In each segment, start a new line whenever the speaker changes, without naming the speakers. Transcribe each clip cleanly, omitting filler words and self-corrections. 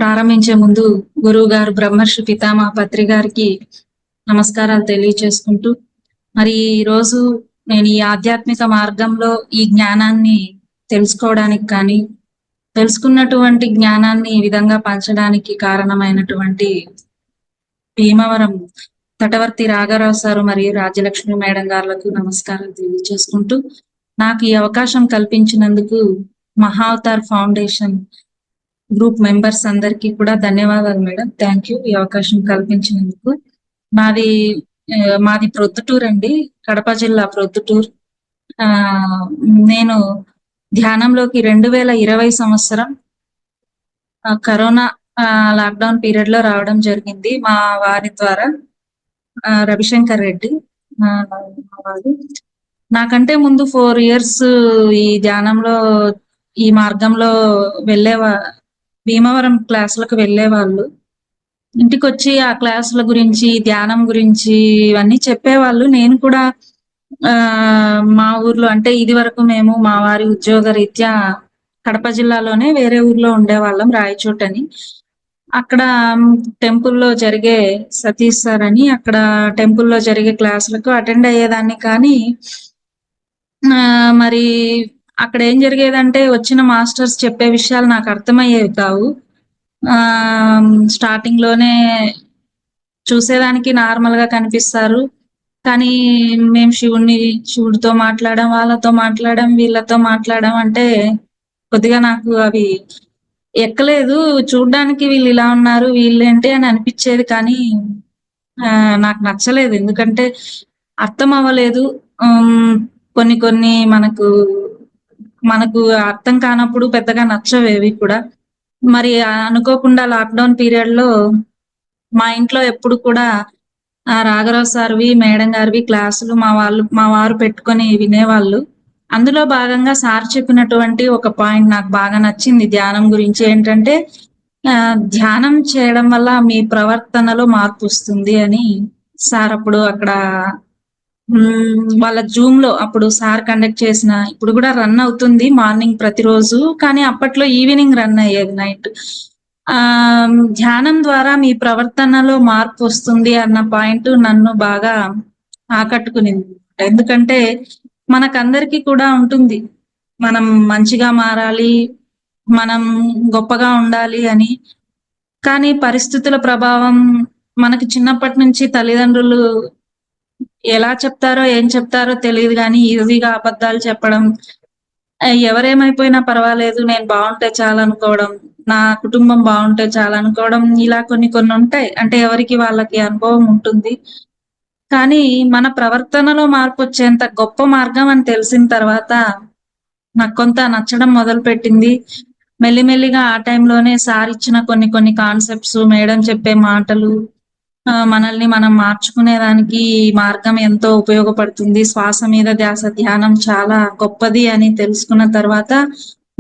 ప్రారంభించే ముందు గురువు గారు బ్రహ్మర్షి పితామహ పత్రి గారికి నమస్కారాలు తెలియచేసుకుంటూ, మరి ఈరోజు నేను ఈ ఆధ్యాత్మిక మార్గంలో ఈ జ్ఞానాన్ని తెలుసుకోవడానికి కానీ, తెలుసుకున్నటువంటి జ్ఞానాన్ని ఈ విధంగా పంచడానికి కారణమైనటువంటి భీమవరం తటవర్తి రాఘారావు సారు మరియు రాజ్యలక్ష్మి మేడం గారులకు నమస్కారాలు తెలియజేసుకుంటూ, నాకు ఈ అవకాశం కల్పించినందుకు మహావతార్ ఫౌండేషన్ గ్రూప్ మెంబర్స్ అందరికీ కూడా ధన్యవాదాలు మేడం. థ్యాంక్ యూ ఈ అవకాశం కల్పించినందుకు. మాది మాది ప్రొద్దుటూరు అండి, కడప జిల్లా ప్రొద్దుటూరు. నేను ధ్యానంలోకి 2020 సంవత్సరం కరోనా లాక్డౌన్ పీరియడ్ లో రావడం జరిగింది మా వారి ద్వారా. రవిశంకర్ రెడ్డి వారు. నాకంటే ముందు 4 years ఈ ధ్యానంలో ఈ మార్గంలో భీమవరం క్లాసులకు వెళ్ళేవాళ్ళు. ఇంటికి వచ్చి ఆ క్లాసుల గురించి, ధ్యానం గురించి ఇవన్నీ చెప్పేవాళ్ళు. నేను కూడా మా ఊర్లో, అంటే ఇది వరకు మేము మా వారి ఉద్యోగ రీత్యా కడప జిల్లాలోనే వేరే ఊర్లో ఉండేవాళ్ళం, రాయచోట్ అని. అక్కడ టెంపుల్లో జరిగే సతీష్ సార్ అని, అక్కడ టెంపుల్లో జరిగే క్లాసులకు అటెండ్ అయ్యేదాన్ని. కానీ మరి అక్కడ ఏం జరిగేదంటే వచ్చిన మాస్టర్స్ చెప్పే విషయాలు నాకు అర్థమయ్యేవి కావు. స్టార్టింగ్ లోనే చూసేదానికి నార్మల్ గా కనిపిస్తారు, కానీ మేము శివుడితో మాట్లాడడం, వాళ్ళతో మాట్లాడడం, వీళ్ళతో మాట్లాడడం అంటే కొద్దిగా నాకు అవి ఎక్కలేదు. చూడ్డానికి వీళ్ళు ఇలా ఉన్నారు, వీళ్ళేంటి అని అనిపించేది, కానీ నాకు నచ్చలేదు. ఎందుకంటే అర్థం అవ్వలేదు. కొన్ని కొన్ని మనకు అర్థం కానప్పుడు పెద్దగా నచ్చవేవి కూడా. మరి అనుకోకుండా లాక్డౌన్ పీరియడ్ లో మా ఇంట్లో ఎప్పుడు కూడా రాఘరావు సార్వి, మేడం గారివి క్లాసులు మా వారు పెట్టుకొని వినేవాళ్ళు. అందులో భాగంగా సార్ చెప్పినటువంటి ఒక పాయింట్ నాకు బాగా నచ్చింది ధ్యానం గురించి. ఏంటంటే ధ్యానం చేయడం వల్ల మీ ప్రవర్తనలో మార్పు వస్తుంది అని సార్ అప్పుడు అక్కడ వాళ్ళ జూమ్ లో అప్పుడు సార్ కండక్ట్ చేసిన, ఇప్పుడు కూడా రన్ అవుతుంది మార్నింగ్ ప్రతిరోజు, కానీ అప్పట్లో ఈవినింగ్ రన్ అయ్యేది నైట్. ధ్యానం ద్వారా మీ ప్రవర్తనలో మార్పు వస్తుంది అన్న పాయింట్ నన్ను బాగా ఆకట్టుకునింది. ఎందుకంటే మనకందరికీ కూడా ఉంటుంది, మనం మంచిగా మారాలి, మనం గొప్పగా ఉండాలి అని. కానీ పరిస్థితుల ప్రభావం, మనకి చిన్నప్పటి నుంచి తల్లిదండ్రులు ఎలా చెప్తారో ఏం చెప్తారో తెలియదు, కానీ ఈజీగా అబద్ధాలు చెప్పడం, ఎవరేమైపోయినా పర్వాలేదు నేను బాగుంటే చాలనుకోవడం, నా కుటుంబం బాగుంటే చాలనుకోవడం, ఇలా కొన్ని కొన్ని ఉంటాయి. అంటే ఎవరికి వాళ్ళకి అనుభవం ఉంటుంది. కానీ మన ప్రవర్తనలో మార్పు వచ్చేంత గొప్ప మార్గం అని తెలిసిన తర్వాత నాకు కొంత నచ్చడం మొదలు పెట్టింది. మెల్లిమెల్లిగా ఆ టైంలోనే సార్ ఇచ్చిన కొన్ని కొన్ని కాన్సెప్ట్స్, మేడం చెప్పే మాటలు, మనల్ని మనం మార్చుకునేదానికి ఈ మార్గం ఎంతో ఉపయోగపడుతుంది, శ్వాస మీద ధ్యాస ధ్యానం చాలా గొప్పది అని తెలుసుకున్న తర్వాత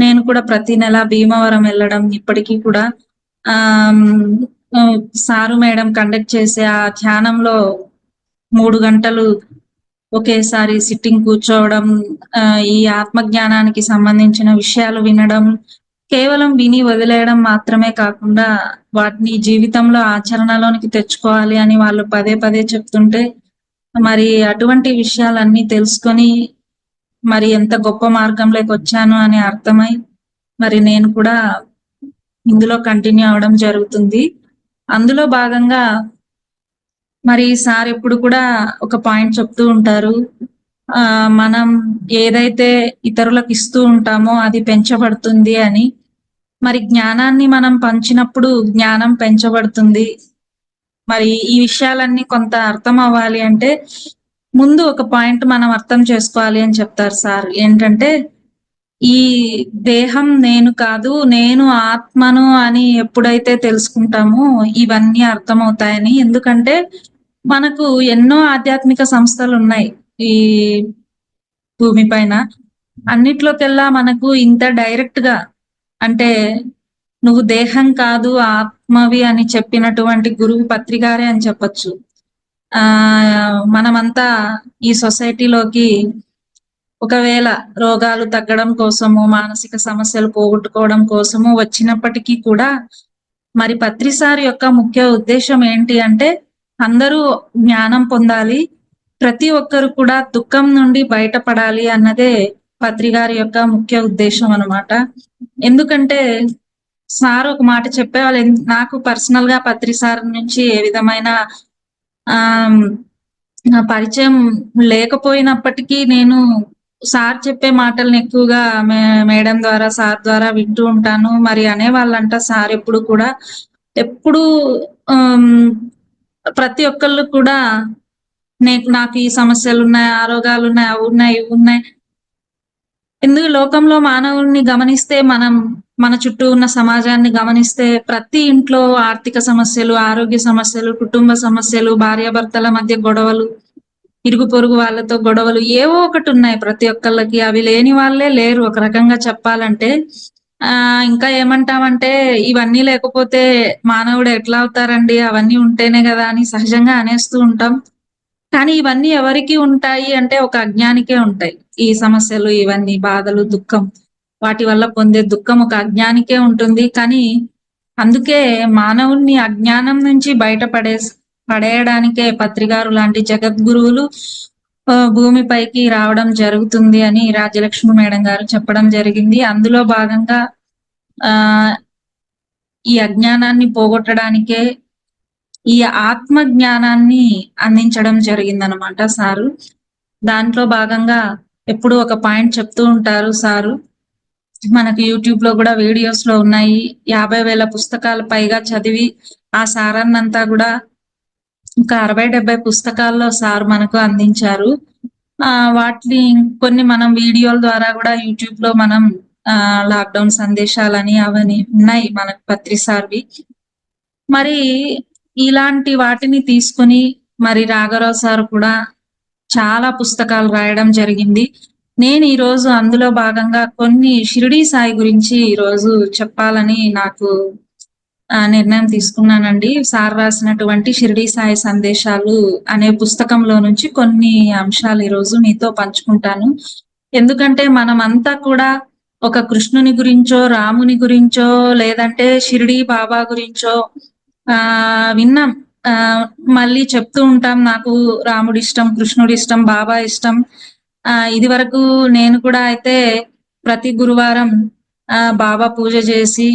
నేను కూడా ప్రతి నెల భీమవరం వెళ్ళడం, ఇప్పటికీ కూడా సారు మేడం కండక్ట్ చేసే ఆ ధ్యానంలో 3 గంటలు ఒకేసారి సిట్టింగ్ కూర్చోవడం, ఈ ఆత్మజ్ఞానానికి సంబంధించిన విషయాలు వినడం, కేవలం విని వదిలేయడం మాత్రమే కాకుండా వాటిని జీవితంలో ఆచరణలోనికి తెచ్చుకోవాలి అని వాళ్ళు పదే పదే చెప్తుంటే, మరి అటువంటి విషయాలన్నీ తెలుసుకొని మరి ఎంత గొప్ప మార్గంలోకి వచ్చాను అని అర్థమై మరి నేను కూడా ఇందులో కంటిన్యూ అవడం జరుగుతుంది. అందులో భాగంగా మరి సార్ ఎప్పుడు కూడా ఒక పాయింట్ చెప్తూ ఉంటారు, మనం ఏదైతే ఇతరులకు ఇస్తూ ఉంటామో అది పెంచబడుతుంది అని. మరి జ్ఞానాన్ని మనం పంచినప్పుడు జ్ఞానం పెంచబడుతుంది. మరి ఈ విషయాలన్నీ కొంత అర్థం అవ్వాలి అంటే ముందు ఒక పాయింట్ మనం అర్థం చేసుకోవాలి అని చెప్తారు సార్. ఏంటంటే ఈ దేహం నేను కాదు, నేను ఆత్మను అని ఎప్పుడైతే తెలుసుకుంటామో ఇవన్నీ అర్థమవుతాయని. ఎందుకంటే మనకు ఎన్నో ఆధ్యాత్మిక సంస్థలు ఉన్నాయి ఈ భూమి పైన, అన్నిట్లోకెల్లా మనకు ఇంత డైరెక్ట్ గా, అంటే నువ్వు దేహం కాదు ఆత్మవి అని చెప్పినటువంటి గురువు పత్రి గారే అని చెప్పొచ్చు. మనమంతా ఈ సొసైటీలోకి ఒకవేళ రోగాలు తగ్గడం కోసము, మానసిక సమస్యలు పోగొట్టుకోవడం కోసము వచ్చినప్పటికీ కూడా మరి పత్రి సార్ యొక్క ముఖ్య ఉద్దేశ్యం ఏంటి అంటే, అందరూ జ్ఞానం పొందాలి. ప్రతి ఒక్కరు కూడా దుఃఖం నుండి బయటపడాలి అన్నదే పత్రి గారి యొక్క ముఖ్య ఉద్దేశ్యం అన్నమాట. ఎందుకంటే సార్ ఒక మాట చెప్పేవాళ్ళు. నాకు పర్సనల్‌గా పత్రి సార్ నుంచి ఏ విధమైన ఆహ్, పరిచయం లేకపోయినప్పటికీ నేను సార్ చెప్పే మాటల్ని ఎక్కువగా మేడం ద్వారా, సార్ ద్వారా వింటూ ఉంటాను. మరి అనేవాళ్ళంట సార్ ఎప్పుడు కూడా, ఎప్పుడూ ఆహ్, ప్రతి ఒక్కళ్ళు కూడా నాకు ఈ సమస్యలున్నాయి, ఆ రోగాలున్నాయి, అవున్నాయి, ఇవున్నాయి. లోకంలో మానవుల్ని గమనిస్తే మన చుట్టూ ఉన్న సమాజాన్ని గమనిస్తే ప్రతి ఇంట్లో ఆర్థిక సమస్యలు, ఆరోగ్య సమస్యలు, కుటుంబ సమస్యలు, భార్యాభర్తల మధ్య గొడవలు, ఇరుగు పొరుగు వాళ్ళతో గొడవలు ఏవో ఒకటున్నాయి ప్రతి ఒక్కళ్ళకి. అవి లేని వాళ్ళే లేరు ఒక రకంగా చెప్పాలంటే. ఇంకా ఏమంటామంటే ఇవన్నీ లేకపోతే మానవుడు ఎట్లా అవుతారండి? అవన్నీ ఉంటేనే గదా! అని సహజంగా అనేస్తూ ఉంటాం. కానీ ఇవన్నీ ఎవరికి ఉంటాయి అంటే ఒక అజ్ఞానికే ఉంటాయి. ఈ సమస్యలు, ఇవన్నీ బాధలు, దుఃఖం. వాటి వల్ల పొందే దుఃఖం ఒక అజ్ఞానికే ఉంటుంది. కానీ అందుకే మానవుడిని అజ్ఞానం నుంచి పడేయడానికే పత్రిగారు లాంటి జగద్గురువులు భూమిపైకి రావడం జరుగుతుంది అని రాజ్యలక్ష్మి మేడం గారు చెప్పడం జరిగింది. అందులో భాగంగా ఆహ్, ఈ అజ్ఞానాన్ని పోగొట్టడానికే ఈ ఆత్మ జ్ఞానాన్ని అందించడం జరిగిందనమాట సారు. దాంట్లో భాగంగా ఎప్పుడూ ఒక పాయింట్ చెప్తూ ఉంటారు సారు. మనకు యూట్యూబ్‌లో గూడా వీడియోస్‌లో ఉన్నాయి. 50,000 పుస్తకాలు పైగా చదివి, ఆ సారాన్నంతా గూడా ఇంకా 60, 70 పుస్తకాల్లో సార్ మనకు అందించారు. వాటిని కొన్ని మనం వీడియోల ద్వారా గూడా యూట్యూబ్‌లో మనం లాక్‌డౌన్ సందేశాలని అవని ఉన్నాయి మనకు పత్రి సార్‌వి. మరి ఇలాంటి వాటిని తీసుకొని మరి రాఘవరావు సార్ కూడా చాలా పుస్తకాలు రాయడం జరిగింది. నేను ఈరోజు అందులో భాగంగా కొన్ని షిరిడీ సాయి గురించి ఈరోజు చెప్పాలని నాకు నిర్ణయం తీసుకున్నానండి. సార్ రాసినటువంటి 'షిరిడీ సాయి సందేశాలు' అనే పుస్తకంలో నుంచి కొన్ని అంశాలు ఈరోజు మీతో పంచుకుంటాను. ఎందుకంటే మనమంతా కూడా ఒక కృష్ణుని గురించో, రాముని గురించో, లేదంటే షిరిడీ బాబా గురించో విన్నాం. మళ్ళీ చెప్తూ ఉంటాం. నాకు రాముడిష్టం, కృష్ణుడిష్టం, బాబా ఇష్టం. ఇదివరకు నేను కూడా అయితే ప్రతి గురువారం బాబా పూజ చేసి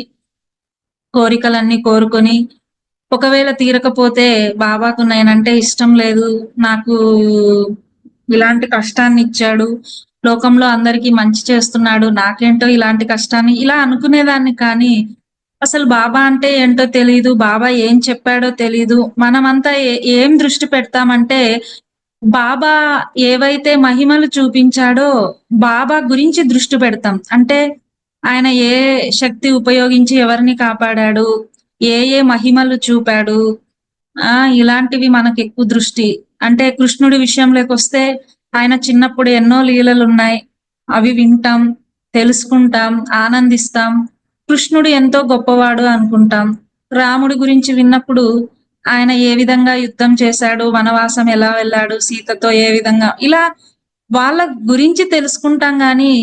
కోరికలన్నీ కోరుకొని, ఒకవేళ తీరకపోతే బాబాకు నేనంటే ఇష్టం లేదు. నాకు ఇలాంటి కష్టాన్నిచ్చాడు. లోకంలో అందరికీ మంచి చేస్తున్నాడు. నాకేంటో ఇలాంటి కష్టాన్ని ఇలా అనుకునేదాన్ని కానీ, అసలు బాబా అంటే ఏంటో తెలీదు. బాబా ఏం చెప్పాడో తెలీదు. మనమంతా ఏం దృష్టి పెడతామంటే, బాబా ఏవైతే మహిమలు చూపించాడో, బాబా గురించి దృష్టి పెడతాం. అంటే ఆయన ఏ శక్తి ఉపయోగించి ఎవరిని కాపాడాడు? ఏ మహిమలు చూపాడు? ఇలాంటివి మనకెక్కువ దృష్టి. అంటే కృష్ణుడి విషయంలోకొస్తే ఆయన చిన్నప్పుడు ఎన్నో లీలలున్నాయి. అవి వింటాం, తెలుసుకుంటాం, ఆనందిస్తాం. కృష్ణుడు ఎంతో గొప్పవాడు అనుకుంటాం. రాముడి గురించి విన్నప్పుడు ఆయన ఏ విధంగా యుద్ధం చేశాడు? వనవాసం ఎలా వెళ్ళాడు? సీతతో ఏ విధంగా ఇలా వాళ్ళ గురించి తెలుసుకుంటాం గానీ,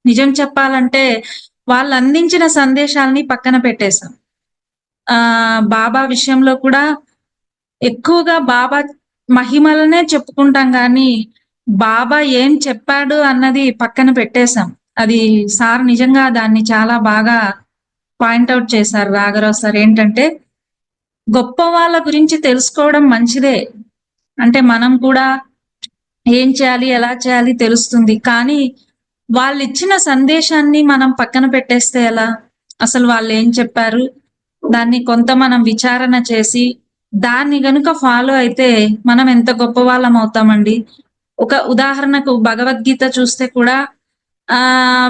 నిజం చెప్పాలంటే వాళ్ళందించిన సందేశాల్ని పక్కన పెట్టేసాం. బాబా విషయంలో కూడా ఎక్కువగా బాబా మహిమలనే చెప్పుకుంటాం గానీ, బాబా ఏం చెప్పాడు అన్నది పక్కన పెట్టేసాం. అది సార్ నిజంగా దాన్ని చాలా బాగా పాయింట్ ఔట్ చేశారు రాఘరావు సార్. ఏంటంటే, గొప్ప వాళ్ళ గురించి తెలుసుకోవడం మంచిదే. అంటే మనం కూడా ఏం చేయాలి? ఎలా చేయాలి? తెలుస్తుంది. కానీ వాళ్ళిచ్చిన సందేశాన్ని మనం పక్కన పెట్టేస్తే ఎలా? అసలు వాళ్ళేం చెప్పారు? దాన్ని కొంత మనం విచారణ చేసి, దాన్ని గనుక ఫాలో అయితే మనం ఎంత గొప్పవాళ్ళం అవుతామండి. ఒక ఉదాహరణకు భగవద్గీత చూస్తే కూడా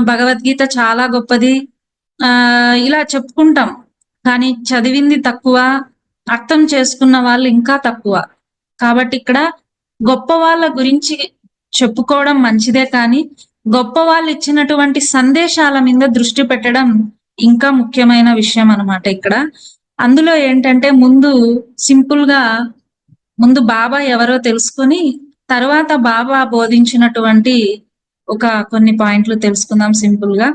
భగవద్గీత చాలా గొప్పది. ఇలా చెప్పుకుంటాం. కానీ చదివింది తక్కువ, అర్థం చేసుకున్న వాళ్ళు ఇంకా తక్కువ. కాబట్టి ఇక్కడ గొప్ప వాళ్ళ గురించి చెప్పుకోవడం మంచిదే కానీ, గొప్ప వాళ్ళు ఇచ్చినటువంటి సందేశాల మీద దృష్టి పెట్టడం ఇంకా ముఖ్యమైన విషయం అన్నమాట ఇక్కడ. అందులో ఏంటంటే సింపుల్‌గా ముందు బాబా ఎవరో తెలుసుకొని, తర్వాత బాబా బోధించినటువంటి కొన్ని పాయింట్లు తెలుసుకుందాం సింపుల్‌గా.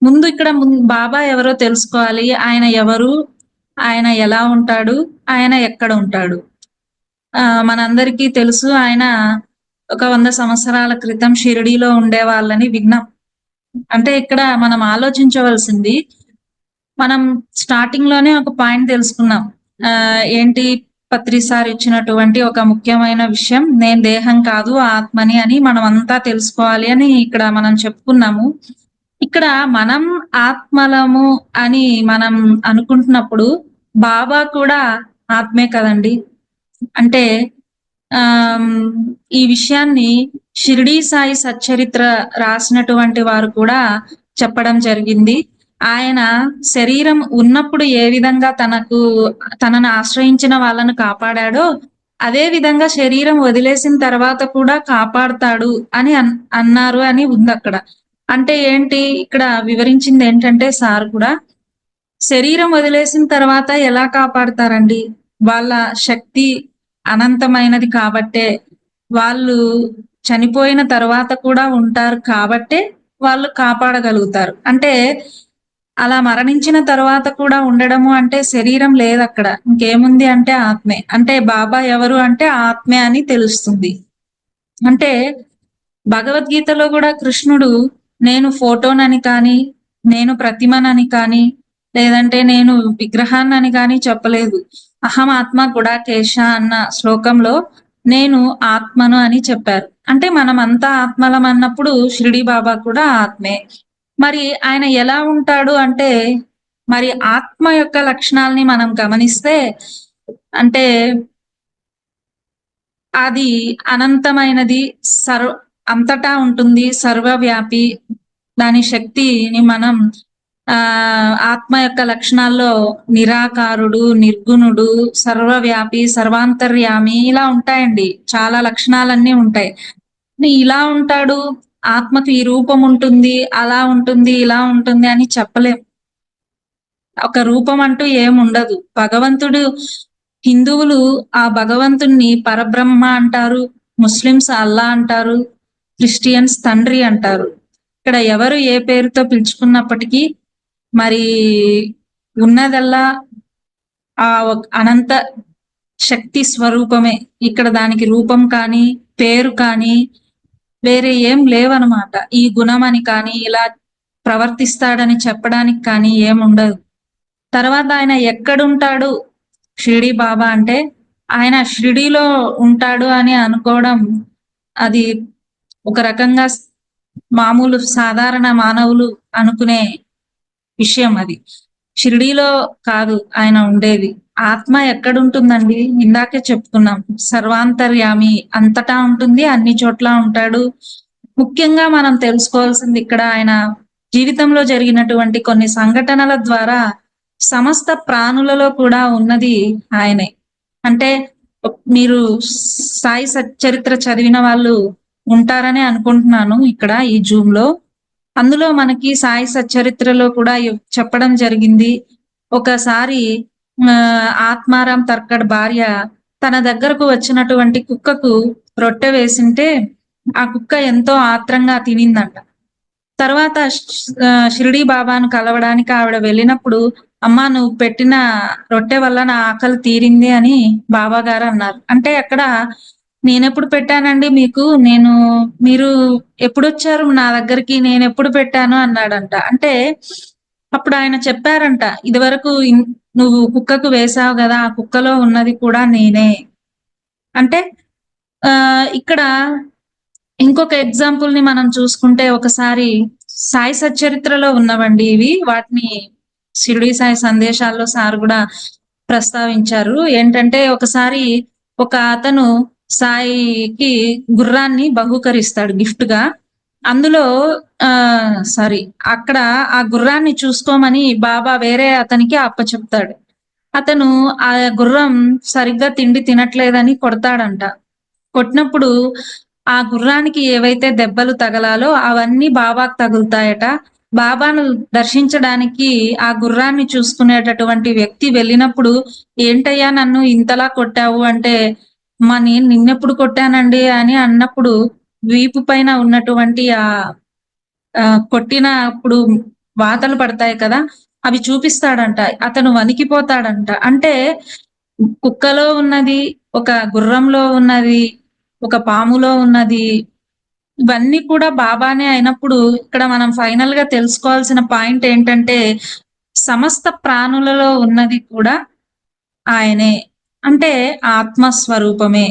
ముందు ఇక్కడ బాబా ఎవరో తెలుసుకోవాలి. ఆయన ఎవరు? ఆయన ఎలా ఉంటాడు? ఆయన ఎక్కడ ఉంటాడు? మనందరికీ తెలుసు ఆయన ఒక 100 సంవత్సరాల క్రితం షిరిడీలో ఉండేవాళ్ళని విన్నాం. అంటే ఇక్కడ మనం ఆలోచించవలసింది, మనం స్టార్టింగ్‌లోనే ఒక పాయింట్ తెలుసుకున్నాం. ఏంటి పత్రి సార్ ఇచ్చినటువంటి ఒక ముఖ్యమైన విషయం, నేను దేహం కాదు ఆత్మని అని మనమంతా తెలుసుకోవాలి అని ఇక్కడ మనం చెప్పుకున్నాము. ఇక్కడ మనం ఆత్మలము అని మనం అనుకుంటున్నప్పుడు, బాబా కూడా ఆత్మే కదండీ! అంటే ఆహ్, ఈ విషయాన్ని షిరిడీ సాయి సచ్చరిత్ర రాసినటువంటి వారు కూడా చెప్పడం జరిగింది. ఆయన శరీరం ఉన్నప్పుడు ఏ విధంగా తనను ఆశ్రయించిన వాళ్ళను కాపాడాడో, అదే విధంగా శరీరం వదిలేసిన తర్వాత కూడా కాపాడతాడు అని అన్నారు అని ఉందక్కడ. అంటే ఏంటి? ఇక్కడ వివరించిందేంటంటే సార్ కూడా, శరీరం వదిలేసిన తర్వాత ఎలా కాపాడతారండి? వాళ్ళ శక్తి అనంతమైనది కాబట్టే, వాళ్ళు చనిపోయిన తర్వాత కూడా ఉంటారు కాబట్టే, వాళ్ళు కాపాడగలుగుతారు. అంటే, అలా మరణించిన తర్వాత కూడా ఉండడము అంటే శరీరం లేదక్కడ. ఇంకేముంది అంటే ఆత్మే. అంటే బాబా ఎవరు అంటే ఆత్మే అని తెలుస్తుంది. అంటే భగవద్గీతలో గూడా కృష్ణుడు నేను ఫోటోనని కానీ, నేను ప్రతిమనని కానీ, లేదంటే నేను విగ్రహాన్నని గాని చెప్పలేదు. అహం ఆత్మ గుడాకేశ అన్న శ్లోకంలో నేను ఆత్మను అని చెప్పారు. అంటే మనమంతా ఆత్మలమన్నప్పుడు షిరిడీ బాబా కూడా ఆత్మే. మరి ఆయన ఎలా ఉంటాడు అంటే, మరి ఆత్మ యొక్క లక్షణాల్ని మనం గమనిస్తే అంటే అది అనంతమైనది. అంతటా ఉంటుంది. సర్వవ్యాపి. దాని శక్తిని మనం ఆత్మ యొక్క లక్షణాల్లో నిరాకారుడు, నిర్గుణుడు, సర్వవ్యాపి, సర్వాంతర్యామి ఇలా ఉంటాయండి. చాలా లక్షణాలన్నీ ఉంటాయి. ఇలా ఉంటాడు, ఆత్మకు ఈ రూపం ఉంటుంది, అలా ఉంటుంది, ఇలా ఉంటుంది అని చెప్పలేం. ఒక రూపం అంటూ ఏముండదు. భగవంతుడు హిందువులు ఆ భగవంతుడిని పరబ్రహ్మ అంటారు. ముస్లిమ్స్ అల్లా అంటారు. క్రిస్టియన్స్ తండ్రి అంటారు. ఇక్కడ ఎవరు ఏ పేరుతో పిలుచుకున్నప్పటికీ మరి ఉన్నదల్లా ఆ అనంత శక్తి స్వరూపమే. ఇక్కడ దానికి రూపం కానీ, పేరు కానీ వేరే ఏం లేవనమాట. ఈ గుణమని కానీ, ఇలా ప్రవర్తిస్తాడని చెప్పడానికి కానీ ఏముండదు. తర్వాత ఆయన ఎక్కడుంటాడు షిరిడీ బాబా అంటే, ఆయన షిరిడీలో ఉంటాడు అని అనుకోవడం అది ఒక రకంగా మామూలు సాధారణ మానవులు అనుకునే విషయం అది. షిరిడీలో కాదు ఆయన ఉండేది. ఆత్మ ఎక్కడుంటుందండి? ఇందాకే చెప్పుకున్నాం. సర్వాంతర్యామి అంతటా ఉంటుంది, అన్ని చోట్ల ఉంటాడు. ముఖ్యంగా మనం తెలుసుకోవాల్సింది ఇక్కడ ఆయన జీవితంలో జరిగినటువంటి కొన్ని సంఘటనల ద్వారా సమస్త ప్రాణులలో కూడా ఉన్నది ఆయనే. అంటే మీరు సాయి సచ్చరిత్ర చదివిన వాళ్ళు ఉంటారని అనుకుంటున్నాను ఇక్కడ ఈ జూమ్‌లో. అందులో మనకి సాయి సచ్చరిత్రలో కూడా చెప్పడం జరిగింది. ఒకసారి ఆత్మారాం తర్కడ్ భార్య తన దగ్గరకు వచ్చినటువంటి కుక్కకు రొట్టె వేసింటే, ఆ కుక్క ఎంతో ఆత్రంగా తినిందంట. తర్వాత షిరిడీ బాబాను కలవడానికి ఆవిడ వెళ్ళినప్పుడు, "అమ్మా నువ్వు పెట్టిన రొట్టె వల్ల నా ఆకలి తీరింది" అని బాబాగారు అన్నారు. అంటే అక్కడ "నేనెప్పుడు పెట్టానండి మీకు? మీరు ఎప్పుడొచ్చారు నా దగ్గరికి? నేనెప్పుడు పెట్టాను" అన్నాడంట. అంటే అప్పుడు ఆయన చెప్పారంట, "ఇదివరకు నువ్వు కుక్కకు వేశావు గదా! ఆ కుక్కలో ఉన్నది కూడా నేనే." అంటే ఇక్కడ ఇంకొక ఎగ్జాంపుల్‌ని మనం చూసుకుంటే ఒకసారి సాయి సచ్చరిత్రలో ఉన్నవండి ఇవి. వాటిని షిరిడీ సాయి సందేశాల్లో సార్ గూడా ప్రస్తావించారు. ఏంటంటే ఒకసారి ఒక అతను సాయికి గుర్రాన్ని బహూకరిస్తాడు గిఫ్ట్‌గా. అందులో అక్కడ ఆ గుర్రాన్ని చూసుకోమని బాబా వేరే అతనికి అప్పచెప్తాడు. అతను ఆ గుర్రం సరిగ్గా తిండి తినట్లేదని కొడతాడంట. కొట్టినప్పుడు ఆ గుర్రానికి ఏవైతే దెబ్బలు తగలాలో అవన్నీ బాబాకు తగులుతాయట. బాబాను దర్శించడానికి ఆ గుర్రాన్ని చూసుకునేటటువంటి వ్యక్తి వెళ్ళినప్పుడు, "ఏంటయ్యా నన్ను ఇంతలా కొట్టావు" అంటే, నేను నిన్నెప్పుడు కొట్టానండి అని అన్నప్పుడు, వీపు పైన ఉన్నటువంటి కొట్టినప్పుడు వాతలు పడతాయి కదా! అవి చూపిస్తాడంట. అతను వణికిపోతాడంట. అంటే కుక్కలో ఉన్నది, ఒక గుర్రంలో ఉన్నది, ఒక పాములో ఉన్నది, ఇవన్నీ కూడా బాబానే అయినప్పుడు ఇక్కడ మనం ఫైనల్‌గా తెలుసుకోవాల్సిన పాయింట్ ఏంటంటే, సమస్త ప్రాణులలో ఉన్నది కూడా ఆయనే. అంటే ఆత్మ స్వరూపమే.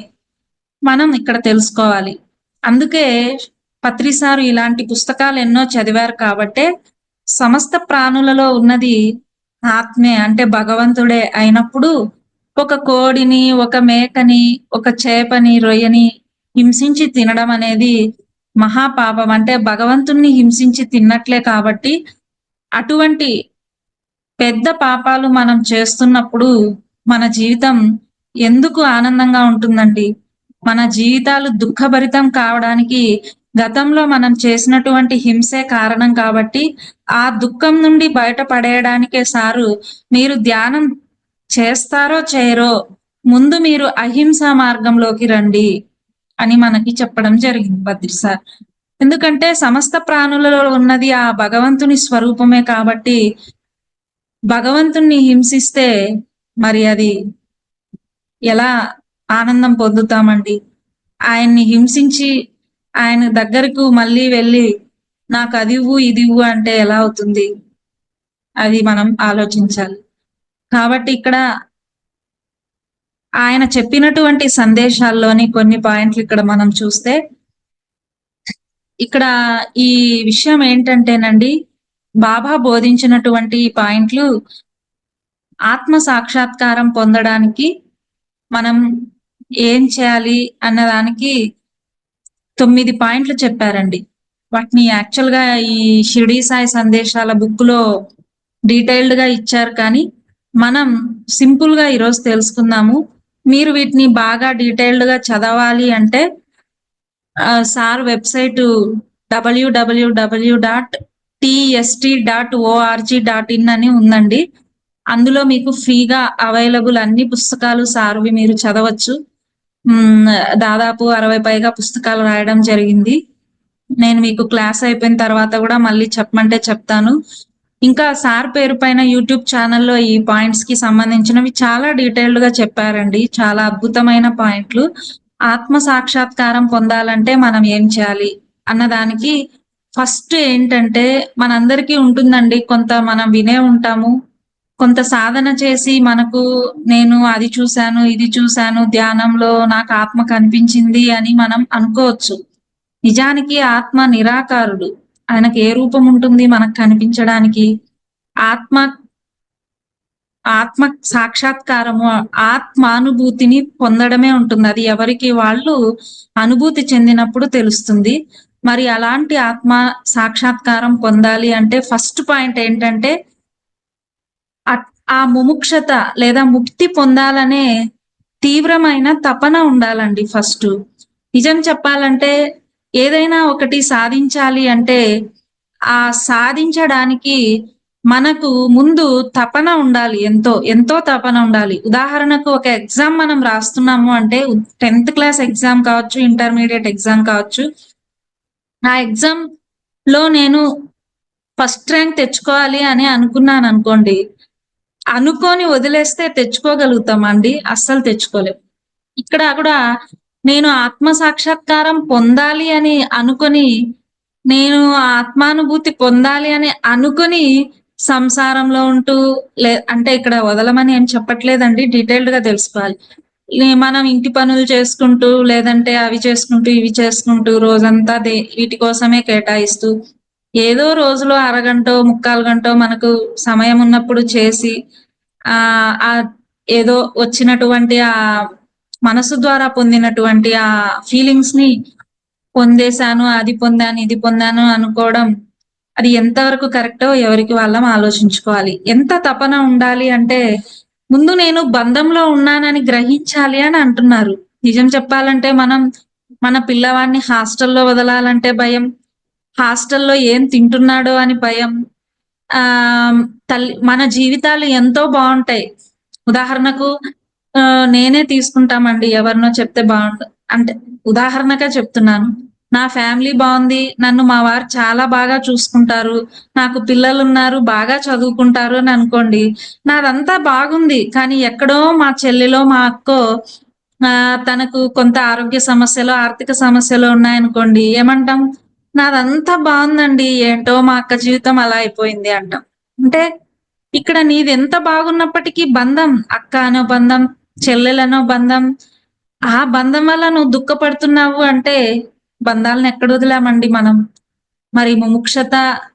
మనం ఇక్కడ తెలుసుకోవాలి. అందుకే పత్రి సారు ఇలాంటి పుస్తకాలెన్నో చదివారు కాబట్టే, సమస్త ప్రాణులలో ఉన్నది ఆత్మే అంటే భగవంతుడే అయినప్పుడు, ఒక కోడిని, ఒక మేకని, ఒక చేపని, రొయ్యని హింసించి తినడం అనేది మహాపాపం. అంటే భగవంతుడిని హింసించి తిన్నట్లే కాబట్టి, అటువంటి పెద్ద పాపాలు మనం చేస్తున్నప్పుడు మన జీవితం ఎందుకు ఆనందంగా ఉంటుందండి? మన జీవితాలు దుఃఖభరితం కావడానికి గతంలో మనం చేసినటువంటి హింసే కారణం కాబట్టి, ఆ దుఃఖం నుండి బయటపడేయడానికే సారు మీరు ధ్యానం చేస్తారో చేయరో, ముందు మీరు అహింసా మార్గంలోకి రండి అని మనకి చెప్పడం జరిగింది బద్రి సార్. ఎందుకంటే సమస్త ప్రాణులలో ఉన్నది ఆ భగవంతుని స్వరూపమే కాబట్టి, భగవంతుణ్ణి హింసిస్తే మరి అది ఎలా ఆనందం పొందుతామండి? ఆయన్ని హింసించి ఆయన దగ్గరకు మళ్ళీ వెళ్ళి నాకదివ్వు, ఇదివ్వు అంటే ఎలా అవుతుంది? అది మనం ఆలోచించాలి. కాబట్టి ఇక్కడ ఆయన చెప్పినటువంటి సందేశాల్లోని కొన్ని పాయింట్లు ఇక్కడ మనం చూస్తే, ఇక్కడ ఈ విషయం ఏంటంటేనండి, బాబా బోధించినటువంటి పాయింట్లు ఆత్మ సాక్షాత్కారం పొందడానికి మనం ఏం చేయాలి అన్నదానికి 9 పాయింట్లు చెప్పారండి. వాటిని యాక్చువల్‌గా ఈ షిరిడీ సాయి సందేశాల బుక్‌లో డీటెయిల్డ్‌గా ఇచ్చారు కానీ, మనం సింపుల్‌గా ఈరోజు తెలుసుకుందాము. మీరు వీటిని బాగా డీటెయిల్డ్‌గా చదవాలి అంటే సార్ వెబ్‌సైటు www.tst.org.in అని ఉందండి. అందులో మీకు ఫ్రీగా అవైలబుల్ అన్ని పుస్తకాలు సార్‌వి మీరు చదవచ్చు. దాదాపు 60 పైగా పుస్తకాలు రాయడం జరిగింది. నేను మీకు క్లాస్ అయిపోయిన తర్వాత గూడా మళ్ళీ చెప్పమంటే చెప్తాను. ఇంకా సార్ పేరు పైన యూట్యూబ్ ఛానెల్‌లో ఈ పాయింట్స్‌కి సంబంధించినవి చాలా డీటెయిల్డ్‌గా చెప్పారండి. చాలా అద్భుతమైన పాయింట్లు. ఆత్మ సాక్షాత్కారం పొందాలంటే మనం ఏం చేయాలి? అన్నదానికి ఫస్ట్ ఏంటంటే మనందరికీ ఉంటుందండి. కొంత మనం వినే ఉంటాము. కొంత సాధన చేసి మనకు నేను అది చూసాను, ఇది చూసాను, ధ్యానంలో నాకు ఆత్మ కనిపించింది అని మనం అనుకోవచ్చు. నిజానికి ఆత్మ నిరాకారుడు. ఆయనకి ఏ రూపం ఉంటుంది మనకు కనిపించడానికి? ఆత్మ ఆత్మ సాక్షాత్కారము, ఆత్మానుభూతిని పొందడమే ఉంటుంది. అది ఎవరికి వాళ్ళు అనుభూతి చెందినప్పుడు తెలుస్తుంది. మరి అలాంటి ఆత్మ సాక్షాత్కారం పొందాలి అంటే ఫస్ట్ పాయింట్ ఏంటంటే ఆ ముముక్షత లేదా ముక్తి పొందాలనే తీవ్రమైన తపన ఉండాలండి ఫస్టు. నిజం చెప్పాలంటే ఏదైనా ఒకటి సాధించాలి అంటే, ఆ సాధించడానికి మనకు ముందు తపన ఉండాలి. ఎంతో తపన ఉండాలి. ఉదాహరణకు ఒక ఎగ్జామ్ మనం రాస్తున్నాము అంటే 10థ్ క్లాస్ ఎగ్జామ్ కావచ్చు, ఇంటర్మీడియేట్ ఎగ్జామ్ కావచ్చు. ఆ ఎగ్జామ్‌లో నేను ఫస్ట్ ర్యాంక్ తెచ్చుకోవాలి అని అనుకున్నాననుకోండి. అనుకోని వదిలేస్తే తెచ్చుకోగలుగుతామా అండి? అస్సలు తెచ్చుకోలేం. ఇక్కడ కూడా నేను ఆత్మ సాక్షాత్కారం పొందాలి అని అనుకోని, నేను ఆత్మానుభూతి పొందాలి అని అనుకోని సంసారంలో ఉంటూ అంటే ఇక్కడ వదలమని ఏం చెప్పట్లేదండి. డీటెయిల్డ్‌గా తెలుసుకోవాలి. మనం ఇంటి పనులు చేసుకుంటూ, లేదంటే అవి చేసుకుంటూ, ఇవి చేసుకుంటూ రోజంతా వీటి కోసమే కేటాయిస్తూ, ఏదో రోజులో అరగంటో, ముక్కాలు గంటో మనకు సమయం ఉన్నప్పుడు చేసి, ఏదో వచ్చినటువంటి మనసు ద్వారా పొందినటువంటి ఆ ఫీలింగ్స్‌ని పొందేశాను, అది పొందాను, ఇది పొందాను అనుకోవడం, అది ఎంతవరకు కరెక్టో ఎవరికి వాళ్ళం ఆలోచించుకోవాలి. ఎంత తపన ఉండాలి అంటే, ముందు నేను బంధంలో ఉన్నానని గ్రహించాలి అని అంటున్నారు. నిజం చెప్పాలంటే మనం మన పిల్లవాడిని హాస్టల్‌లో వదలాలంటే భయం. హాస్టల్‌లో ఏం తింటున్నాడో అని భయం. మన జీవితాలు ఎంతో బావుంటాయి. ఉదాహరణకు నేనే తీసుకుంటామండి. ఎవరినో చెప్తే బావుండు అంటే ఉదాహరణగా చెప్తున్నాను. నా ఫ్యామిలీ బావుంది. నన్ను మా వారు చాలా బాగా చూసుకుంటారు. నాకు పిల్లలున్నారు. బాగా చదువుకుంటారు అని అనుకోండి. నాదంతా బాగుంది. కానీ ఎక్కడో మా చెల్లిలో, మా అక్కో తనకు కొంత ఆరోగ్య సమస్యలో, ఆర్థిక సమస్యలో ఉన్నాయనుకోండి. ఏమంటాం? నాదంతా బావుందండి. ఏంటో మా అక్క జీవితం అలా అయిపోయింది అంటాం. అంటే ఇక్కడ నీదెంత బాగున్నప్పటికీ బంధం, అక్క అనో బంధం, చెల్లెలనో బంధం, ఆ బంధం వల్ల నువ్వు దుఃఖపడుతున్నావు అంటే, బంధాలను ఎక్కడొదిలామండి మనం. మరి ముముక్షత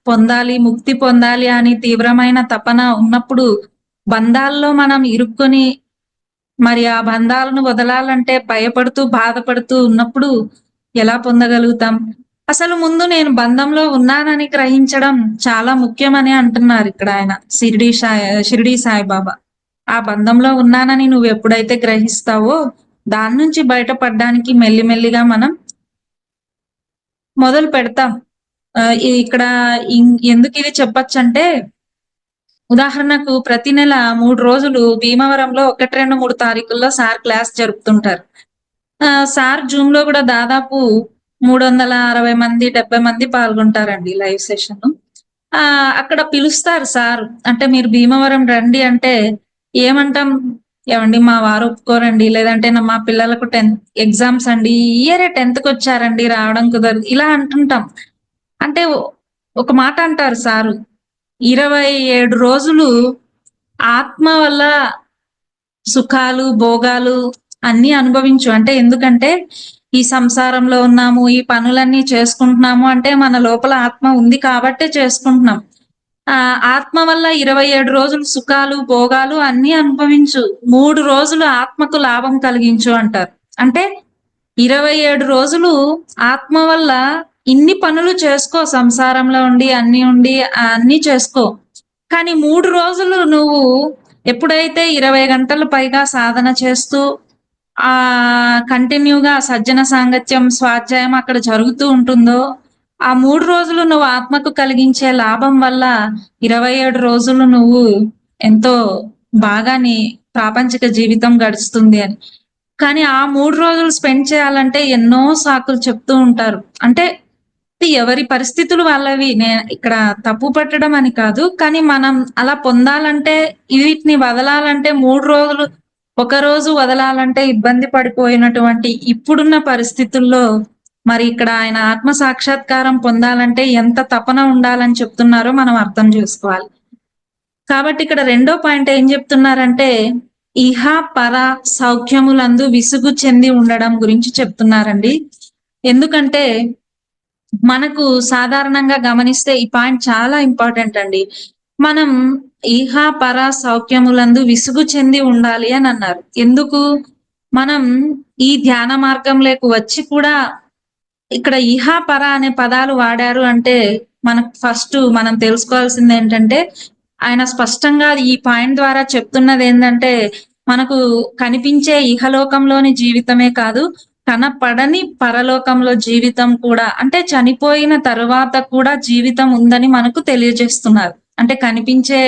పొందాలి, ముక్తి పొందాలి అని తీవ్రమైన తపన ఉన్నప్పుడు, బంధాల్లో మనం ఇరుక్కొని, మరి ఆ బంధాలను వదలాలంటే భయపడుతూ, బాధపడుతూ ఉన్నప్పుడు ఎలా పొందగలుగుతాం? అసలు ముందు నేను బంధంలో ఉన్నానని గ్రహించడం చాలా ముఖ్యమని అంటున్నారిక్కడ ఆయన. షిరిడీ సాయిబాబా. ఆ బంధంలో ఉన్నానని నువ్వెప్పుడైతే గ్రహిస్తావో, దాని నుంచి బయటపడ్డానికి మెల్లిమెల్లిగా మనం మొదలు పెడతాం. ఇక్కడ ఎందుకిది చెప్పొచ్చంటే, ఉదాహరణకు ప్రతి నెల 3 రోజులు భీమవరంలో 1, 2, 3 తారీఖుల్లో సార్ క్లాస్ జరుపుతుంటారు. సార్ జూమ్‌లో గూడా దాదాపు 360 మంది, 70 మంది పాల్గొంటారండి లైవ్ సెషను. అక్కడ పిలుస్తారు సారు. అంటే మీరు భీమవరం రండి అంటే ఏమంటాం? ఏవండీ మా వారు ఒప్పుకోరండి. లేదంటే మా పిల్లలకు 10థ్ ఎగ్జామ్స్ అండి. ఈ ఇయరే 10థ్‌కొచ్చారండి రావడం కుదరదు. ఇలా అంటుంటాం. అంటే ఒక మాట అంటారు సారు. 27 రోజులు ఆత్మ వల్ల సుఖాలు, భోగాలు అన్నీ అనుభవించు. అంటే ఎందుకంటే, ఈ సంసారంలో ఉన్నాము, ఈ పనులన్నీ చేసుకుంటున్నాము అంటే, మన లోపల ఆత్మ ఉంది కాబట్టే చేసుకుంటున్నాం. ఆత్మ వల్ల 27 రోజులు సుఖాలు, భోగాలు అన్నీ అనుభవించు. 3 రోజులు ఆత్మకు లాభం కలిగించు అంటారు. అంటే 27 రోజులు ఆత్మ వల్ల ఇన్ని పనులు చేసుకో సంసారంలో ఉండి అన్నీ చేసుకో. కానీ 3 రోజులు నువ్వు ఎప్పుడైతే 20 గంటలు పైగా సాధన చేస్తూ కంటిన్యూగా సజ్జన సాంగత్యం, స్వాధ్యాయం అక్కడ జరుగుతూ ఉంటుందో, ఆ 3 రోజులు నువ్వు ఆత్మకు కలిగించే లాభం వల్ల 27 రోజులు నువ్వు ఎంతో బాగా నీ ప్రాపంచిక జీవితం గడుస్తుంది అని. కానీ ఆ 3 రోజులు స్పెండ్ చేయాలంటే ఎన్నో సాకులు చెప్తూ ఉంటారు. అంటే ఎవరి పరిస్థితులు వాళ్ళవి. ఇక్కడ తప్పు పట్టడం అని కాదు. కానీ మనం అలా పొందాలంటే, వీటిని వదలాలంటే 3 రోజులు, ఒక రోజు వదలాలంటే ఇబ్బంది పడిపోయినటువంటి ఇప్పుడున్న పరిస్థితుల్లో మరి ఇక్కడ ఆయన ఆత్మ సాక్షాత్కారం పొందాలంటే ఎంత తపన ఉండాలని చెప్తున్నారో మనం అర్థం చేసుకోవాలి. కాబట్టి ఇక్కడ రెండో పాయింట్ ఏం చెప్తున్నారంటే, ఇహ, పర సౌఖ్యములందు విసుగు చెంది ఉండడం గురించి చెప్తున్నారండి. ఎందుకంటే మనకు సాధారణంగా గమనిస్తే ఈ పాయింట్ చాలా ఇంపార్టెంట్ అండి. మనం ఇహ, పర సౌఖ్యములందు విసుగు చెంది ఉండాలి అని అన్నారు. ఎందుకు? మనం ఈ ధ్యాన మార్గంలోకి వచ్చి కూడా ఇక్కడ ఇహ, పర అనే పదాలు వాడారు అంటే మనకు ఫస్ట్ మనం తెలుసుకోవాల్సిందేంటంటే, ఆయన స్పష్టంగా ఈ పాయింట్ ద్వారా చెప్తున్నదేందంటే, మనకు కనిపించే ఇహలోకంలోని జీవితమే కాదు, కనపడని పరలోకంలో జీవితం కూడా, అంటే చనిపోయిన తరువాత కూడా జీవితం ఉందని మనకు తెలియజేస్తున్నారు. అంటే కనిపించే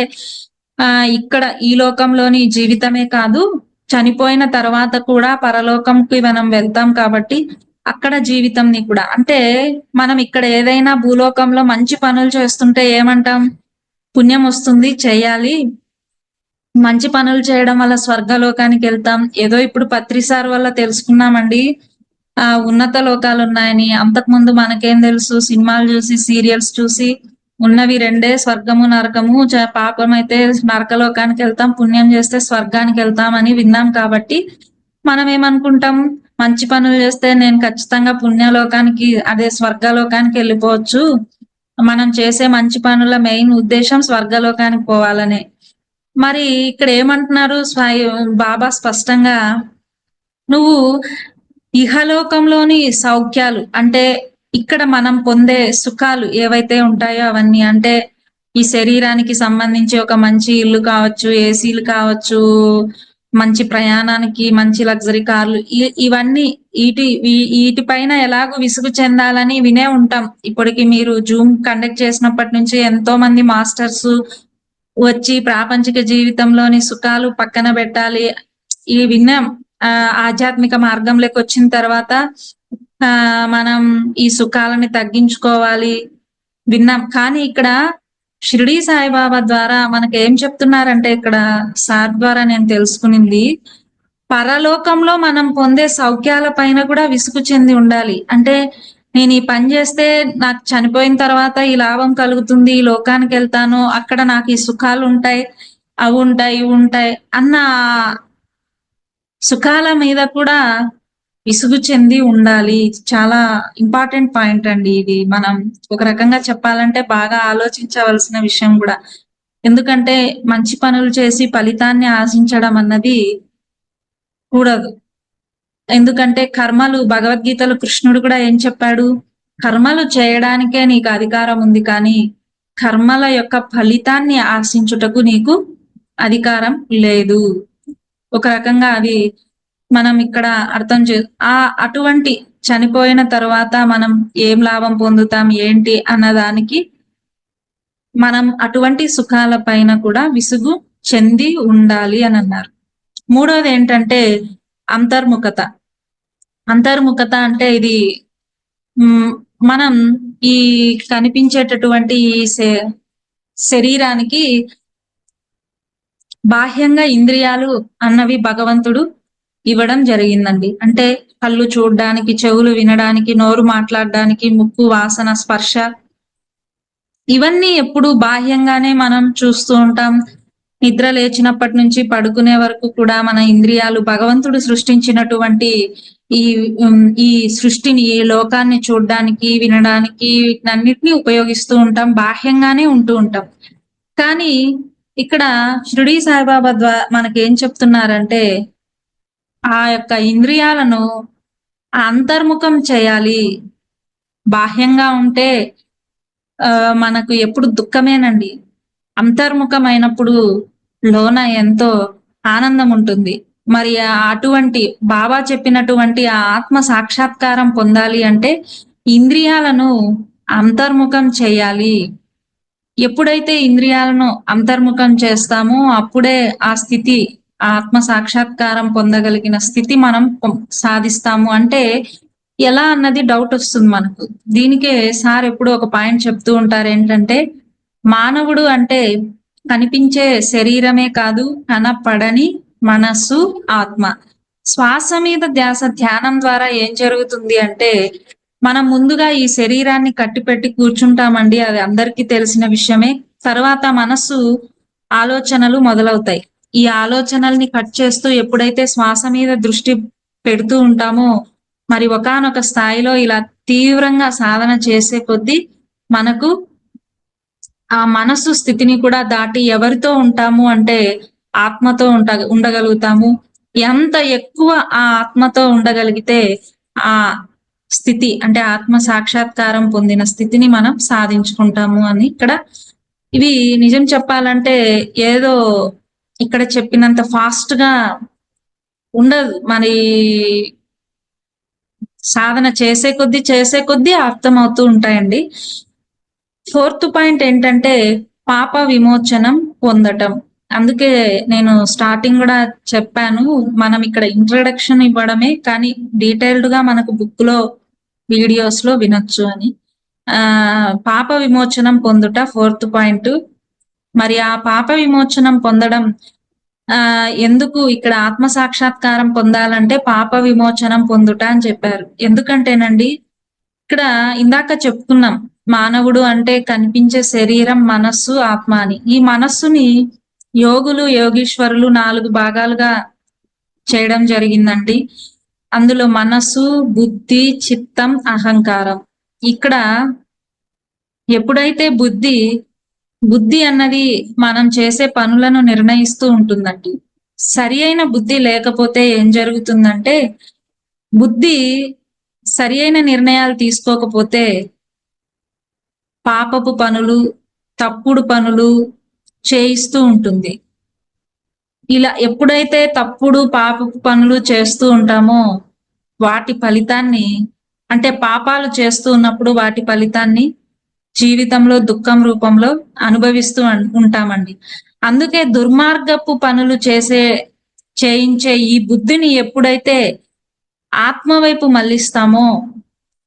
ఇక్కడ ఈ లోకంలోని జీవితమే కాదు, చనిపోయిన తర్వాత కూడా పరలోకంకి మనం వెళ్తాం కాబట్టి, అక్కడ జీవితంని కూడా. అంటే మనం ఇక్కడ ఏదైనా భూలోకంలో మంచి పనులు చేస్తుంటే ఏమంటాం? పుణ్యం వస్తుంది చెయ్యాలి. మంచి పనులు చేయడం వల్ల స్వర్గలోకానికెళ్తాం. ఏదో ఇప్పుడు పత్రి సార్ వల్ల తెలుసుకున్నామండి. ఉన్నత లోకాలున్నాయని. అంతకుముందు మనకేం తెలుసు? సినిమాలు జూసి, సీరియల్స్ చూసి ఉన్నవి రెండే స్వర్గము, నరకము. పాపమైతే నరకలోకానికెళ్తాం, పుణ్యం చేస్తే స్వర్గానికెళ్తాం అని విన్నాం కాబట్టి, మనమేమనుకుంటాం? మంచి పనులు చేస్తే నేను ఖచ్చితంగా పుణ్యలోకానికి అదే స్వర్గలోకానికెళ్ళిపోవచ్చు. మనం చేసే మంచి పనుల మెయిన్ ఉద్దేశ్యం స్వర్గలోకానికి పోవాలనే. మరి ఇక్కడ ఏమంటున్నారు బాబా స్పష్టంగా, నువ్వు ఇహలోకంలోని సౌఖ్యాలు అంటే ఇక్కడ మనం పొందే సుఖాలు ఏవైతే ఉంటాయో అవన్నీ, అంటే ఈ శరీరానికి సంబంధించి ఒక మంచి ఇల్లు కావచ్చు, ఏసీలు కావచ్చు, మంచి ప్రయాణానికి మంచి లగ్జరీ కార్లు, ఇవన్నీ వీటిపైన ఎలాగో విసుగు చెందాలని వినే ఉంటాం. ఇప్పటికి మీరు జూమ్ కండక్ట్ చేసినప్పటి నుంచి ఎంతో మంది మాస్టర్స్ వచ్చి ప్రాపంచిక జీవితంలోని సుఖాలు పక్కన పెట్టాలి. విన్నాం. ఆధ్యాత్మిక మార్గంలోకి వచ్చిన తర్వాత మనం ఈ సుఖాలని తగ్గించుకోవాలి విన్నాం. కానీ ఇక్కడ షిరిడీ సాయిబాబా ద్వారా మనకేం చెప్తున్నారంటే ఇక్కడ సార్ ద్వారా నేను తెలుసుకునింది, పరలోకంలో మనం పొందే సౌఖ్యాల పైన కూడా విసుగు చెంది ఉండాలి. అంటే నేను ఈ పని చేస్తే నాకు చనిపోయిన తర్వాత ఈ లాభం కలుగుతుంది, ఈ లోకానికెళ్తాను, అక్కడ నాకు ఈ సుఖాలుంటాయి, అవుంటాయి, ఇవుంటాయి అన్న సుఖాల మీద కూడా విసుగు చెంది ఉండాలి. చాలా ఇంపార్టెంట్ పాయింట్ అండి ఇది. మనం ఒక రకంగా చెప్పాలంటే బాగా ఆలోచించవలసిన విషయం గూడా. ఎందుకంటే మంచి పనులు చేసి ఫలితాన్ని ఆశించడం అన్నది కూడదు. ఎందుకంటే కర్మలు భగవద్గీతలో కృష్ణుడు కూడా ఏం చెప్పాడు? కర్మలు చేయడానికే నీకు అధికారం ఉంది కానీ, కర్మల యొక్క ఫలితాన్ని ఆశించుటకు నీకు అధికారం లేదు. ఒక రకంగా అది మనం ఇక్కడ అర్థం అటువంటి చనిపోయిన తర్వాత మనం ఏం లాభం పొందుతాం ఏంటి అన్నదానికి మనం అటువంటి సుఖాల పైన కూడా విసుగు చెంది ఉండాలి అని అన్నారు. మూడోది ఏంటంటే అంతర్ముఖత. అంతర్ముఖత అంటే ఇది మనం ఈ కనిపించేటటువంటి ఈ శరీరానికి బాహ్యంగా ఇంద్రియాలు అన్నవి భగవంతుడు ఇవ్వడం జరిగిందండి. అంటే కళ్ళు చూడడానికి, చెవులు వినడానికి, నోరు మాట్లాడడానికి, ముక్కు వాసన, స్పర్శ ఇవన్నీ ఎప్పుడు బాహ్యంగానే మనం చూస్తూ ఉంటాం. నిద్ర లేచినప్పటి నుంచి పడుకునే వరకు కూడా మన ఇంద్రియాలు భగవంతుడు సృష్టించినటువంటి ఈ ఈ సృష్టిని, ఈ లోకాన్ని చూడడానికి, వినడానికి వీటన్నిటిని ఉపయోగిస్తూ ఉంటాం. బాహ్యంగానే ఉంటూ ఉంటాం. కానీ ఇక్కడ షిరిడీ సాయిబాబా మనకేం చెప్తున్నారంటే ఆ యొక్క ఇంద్రియాలను అంతర్ముఖం చేయాలి. బాహ్యంగా ఉంటే మనకు ఎప్పుడు దుఃఖమేనండి. అంతర్ముఖమైనప్పుడు లోన ఎంతో ఆనందం ఉంటుంది. మరి అటువంటి బాబా చెప్పినటువంటి ఆ ఆత్మ సాక్షాత్కారం పొందాలి అంటే ఇంద్రియాలను అంతర్ముఖం చేయాలి. ఎప్పుడైతే ఇంద్రియాలను అంతర్ముఖం చేస్తామో అప్పుడే ఆ స్థితి, ఆత్మ సాక్షాత్కారం పొందగలిగిన స్థితి మనం సాధిస్తాము. అంటే ఎలా అన్నది డౌట్ వస్తుంది మనకు. దీనికే సార్ ఎప్పుడు ఒక పాయింట్ చెప్తూ ఉంటారు ఏంటంటే, మానవుడు అంటే కనిపించే శరీరమే కాదు, కనపడని మనస్సు, ఆత్మ. శ్వాస మీద ధ్యానం ద్వారా ఏం జరుగుతుంది అంటే మనం ముందుగా ఈ శరీరాన్ని కట్టిపెట్టి కూర్చుంటామండి, అది అందరికీ తెలిసిన విషయమే. తర్వాత మనస్సు ఆలోచనలు మొదలవుతాయి. ఈ ఆలోచనల్ని కట్ చేస్తూ ఎప్పుడైతే శ్వాస మీద దృష్టి పెడుతూ ఉంటామో మరి ఒకానొక స్థాయిలో ఇలా తీవ్రంగా సాధన చేసే కొద్దీ మనకు ఆ మనస్సు స్థితిని కూడా దాటి ఎవరితో ఉంటాము అంటే ఆత్మతో ఉండగలుగుతాము. ఎంత ఎక్కువ ఆ ఆత్మతో ఉండగలిగితే ఆ స్థితి అంటే ఆత్మ సాక్షాత్కారం పొందిన స్థితిని మనం సాధించుకుంటాము అని ఇక్కడ ఇవి నిజం చెప్పాలంటే ఏదో ఇక్కడ చెప్పినంత ఫాస్ట్ గా ఉండదు. మరి సాధన చేసే కొద్దీ అర్థమవుతూ ఉంటాయండి. ఫోర్త్ పాయింట్ ఏంటంటే పాప విమోచనం పొందటం. అందుకే నేను స్టార్టింగ్ కూడా చెప్పాను, మనం ఇక్కడ ఇంట్రడక్షన్ ఇవ్వడమే కానీ డీటెయిల్డ్ గా మనకు బుక్ లో వీడియోస్ లో వినొచ్చు అని. పాప విమోచనం పొందుట ఫోర్త్ పాయింట్. మరి ఆ పాప విమోచనం పొందడం ఎందుకు ఇక్కడ ఆత్మ సాక్షాత్కారం పొందాలంటే పాప విమోచనం పొందుట అని చెప్పారు. ఎందుకంటేనండి ఇక్కడ ఇందాక చెప్పుకున్నాం, మానవుడు అంటే కనిపించే శరీరం, మనస్సు, ఆత్మ అని. ఈ మనస్సుని యోగులు, యోగీశ్వరులు 4 భాగాలుగా చేయడం జరిగిందండి. అందులో మనస్సు, బుద్ధి, చిత్తం, అహంకారం. ఇక్కడ ఎప్పుడైతే బుద్ధి అన్నది మనం చేసే పనులను నిర్ణయిస్తూ ఉంటుందండి. సరి అయిన బుద్ధి లేకపోతే ఏం జరుగుతుందంటే బుద్ధి సరి అయిన నిర్ణయాలు తీసుకోకపోతే పాపపు పనులు, తప్పుడు పనులు చేయిస్తూ ఉంటుంది. ఇలా ఎప్పుడైతే తప్పుడు పాపపు పనులు చేస్తూ ఉంటామో వాటి ఫలితాన్ని, అంటే పాపాలు చేస్తూ ఉన్నప్పుడు వాటి ఫలితాన్ని జీవితంలో దుఃఖం రూపంలో అనుభవిస్తూ ఉంటామండి. అందుకే దుర్మార్గపు పనులు చేయించే ఈ బుద్ధిని ఎప్పుడైతే ఆత్మ వైపు మళ్ళిస్తామో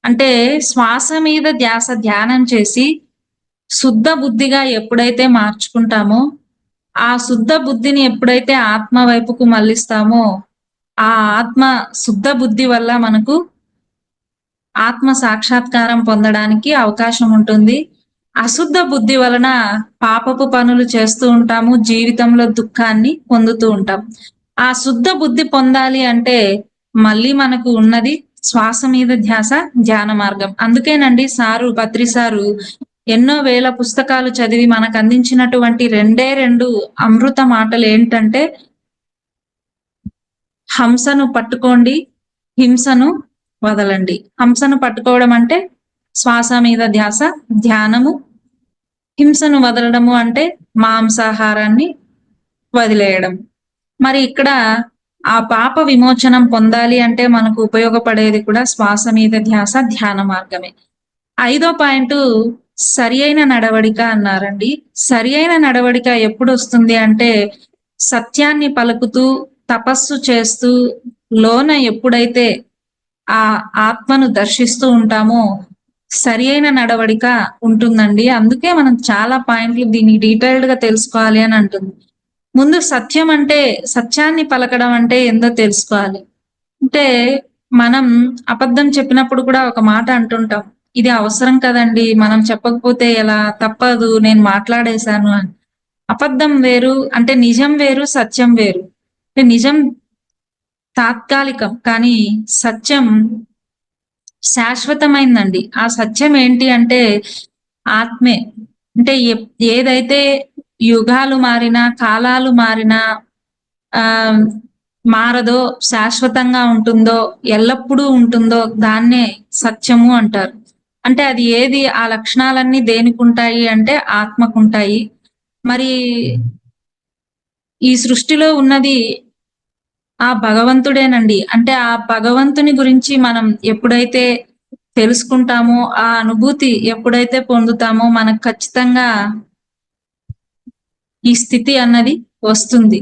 అంటే శ్వాస మీద ధ్యానం చేసి శుద్ధ బుద్ధిగా ఎప్పుడైతే మార్చుకుంటామో, ఆ శుద్ధ బుద్ధిని ఎప్పుడైతే ఆత్మ వైపుకు మళ్ళిస్తామో, ఆ ఆత్మ శుద్ధ బుద్ధి వల్ల మనకు ఆత్మ సాక్షాత్కారం పొందడానికి అవకాశం ఉంటుంది. అశుద్ధ బుద్ధి వలన పాపపు పనులు చేస్తూ ఉంటాము. జీవితంలో దుఃఖాన్ని పొందుతూ ఉంటాం. ఆ శుద్ధ బుద్ధి పొందాలి అంటే మళ్ళీ మనకు ఉన్నది శ్వాస మీద ధ్యాస ధ్యాన మార్గం. అందుకేనండి పత్రి సారు ఎన్నో వేల పుస్తకాలు చదివి మనకందించినటువంటి 2 అమృత మాటలేంటంటే, హంసను పట్టుకోండి, హింసను వదలండి. హంసను పట్టుకోవడం అంటే శ్వాస మీద ధ్యాస, ధ్యానము. హింసను వదలడము అంటే మాంసాహారాన్ని వదిలేయడం. మరి ఇక్కడ ఆ పాప విమోచనం పొందాలి అంటే మనకు ఉపయోగపడేది కూడా శ్వాస మీద ధ్యాస, ధ్యాన మార్గమే. 5వ పాయింటు సరియైన నడవడిక అన్నారండి. సరియైన నడవడిక ఎప్పుడొస్తుంది అంటే, సత్యాన్ని పలుకుతూ, తపస్సు చేస్తూ, లోన ఎప్పుడైతే ఆ ఆత్మను దర్శిస్తూ ఉంటామో, సరియైన నడవడిక ఉంటుందండి. అందుకే మనం చాలా పాయింట్లు దీన్ని డీటెయిల్డ్‌గా తెలుసుకోవాలి అని అంటుంది. ముందు సత్యాన్ని పలకడం అంటే ఏందో తెలుసుకోవాలి. అంటే మనం అబద్ధం చెప్పినప్పుడు కూడా ఒక మాట అంటుంటాం. ఇది అవసరం కదండీ! మనం చెప్పకపోతే ఎలా? తప్పదు. నేను మాట్లాడేశాను అని. అబద్ధం వేరు, అంటే నిజం వేరు, సత్యం వేరు. అంటే నిజం తాత్కాలికం. కానీ సత్యం శాశ్వతమైందండి. ఆ సత్యం ఏంటి అంటే ఆత్మే. అంటే ఏదైతే యుగాలు మారినా, కాలాలు మారినా ఆహ్, మారదో, శాశ్వతంగా ఉంటుందో, ఎల్లప్పుడూ ఉంటుందో దాన్నే సత్యము అంటారు. అంటే అది ఏది ఆ లక్షణాలన్నీ దేనికుంటాయి అంటే ఆత్మకుంటాయి. మరి ఈ సృష్టిలో ఉన్నది ఆ భగవంతుడేనండి. అంటే ఆ భగవంతుని గురించి మనం ఎప్పుడైతే తెలుసుకుంటామో, ఆ అనుభూతి ఎప్పుడైతే పొందుతామో మనకు ఖచ్చితంగా ఈ స్థితి అన్నది వస్తుంది.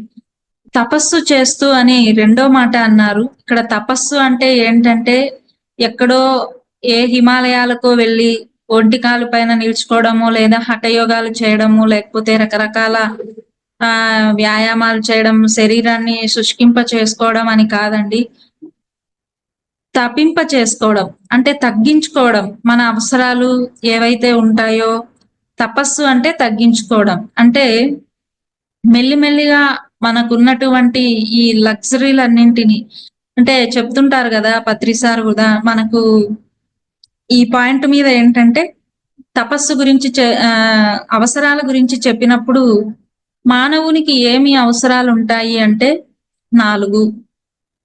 తపస్సు చేస్తూ అని రెండో మాట అన్నారు. ఇక్కడ తపస్సు అంటే ఏంటంటే, ఎక్కడో ఏ హిమాలయాలకో వెళ్లి ఒంటికాలు పైన నిల్చుకోవడమో, లేదా హఠయోగాలు చేయడము, లేకపోతే రకరకాల వ్యాయామాలు చేయడం, శరీరాన్ని శుష్కింప చేసుకోవడం అని కాదండి. తపింప చేసుకోవడం. అంటే తగ్గించుకోవడం. మన అవసరాలు ఏవైతే ఉంటాయో, తపస్సు అంటే తగ్గించుకోవడం. అంటే మెల్లిమెల్లిగా మనకున్నటువంటి ఈ లగ్జరీలన్నింటిని, అంటే చెప్తుంటారు గదా! పత్రి సార్ గూడా మనకు ఈ పాయింట్ మీద ఏంటంటే, తపస్సు గురించి అవసరాల గురించి చెప్పినప్పుడు, మానవునికి ఏమి అవసరాలుంటాయి అంటే 4.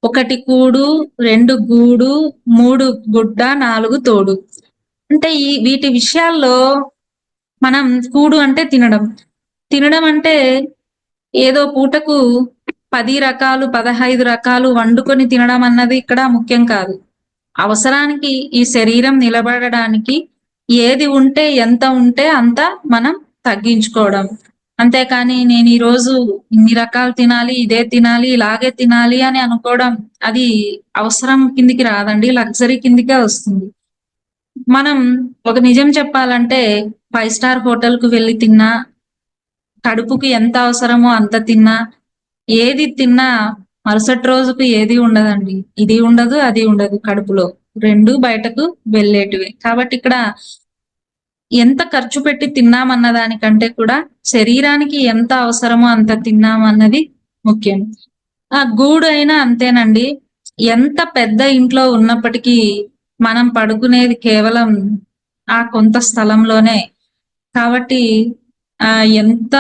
1 కూడు, 2 గూడు, 3 గుడ్డ, 4 తోడు. అంటే వీటి విషయాల్లో మనం కూడు అంటే తినడం. తినడం అంటే ఏదో పూటకు 10 రకాలు, 15 రకాలు వండుకొని తినడం అన్నది ఇక్కడ ముఖ్యం కాదు. అవసరానికి ఈ శరీరం నిలబడడానికి ఏది ఉంటే, ఎంత ఉంటే అంత మనం తగ్గించుకోవడం. అంతేకాని నేను ఈరోజు ఇన్ని రకాలు తినాలి, ఇదే తినాలి, ఇలాగే తినాలి అని అనుకోవడం అది అవసరం కిందికి రాదండి. లగ్జరీ కిందికే వస్తుంది. మనం ఒక నిజం చెప్పాలంటే 5 స్టార్ హోటల్‌కు వెళ్లి తిన్నా, కడుపుకి ఎంత అవసరమో అంత తిన్నా, ఏది తిన్నా మరుసటి రోజుకు ఏది ఉండదండి. ఇది ఉండదు, అది ఉండదు కడుపులో. 2 బయటకు వెళ్ళేటివే. కాబట్టి ఇక్కడ ఎంత ఖర్చు పెట్టి తిన్నామన్న దానికంటే కూడా శరీరానికి ఎంత అవసరమో అంత తిన్నామన్నది ముఖ్యం. గూడు అయినా అంతేనండి. ఎంత పెద్ద ఇంట్లో ఉన్నప్పటికీ మనం పడుకునేది కేవలం ఆ కొంత స్థలంలోనే. కాబట్టి ఎంత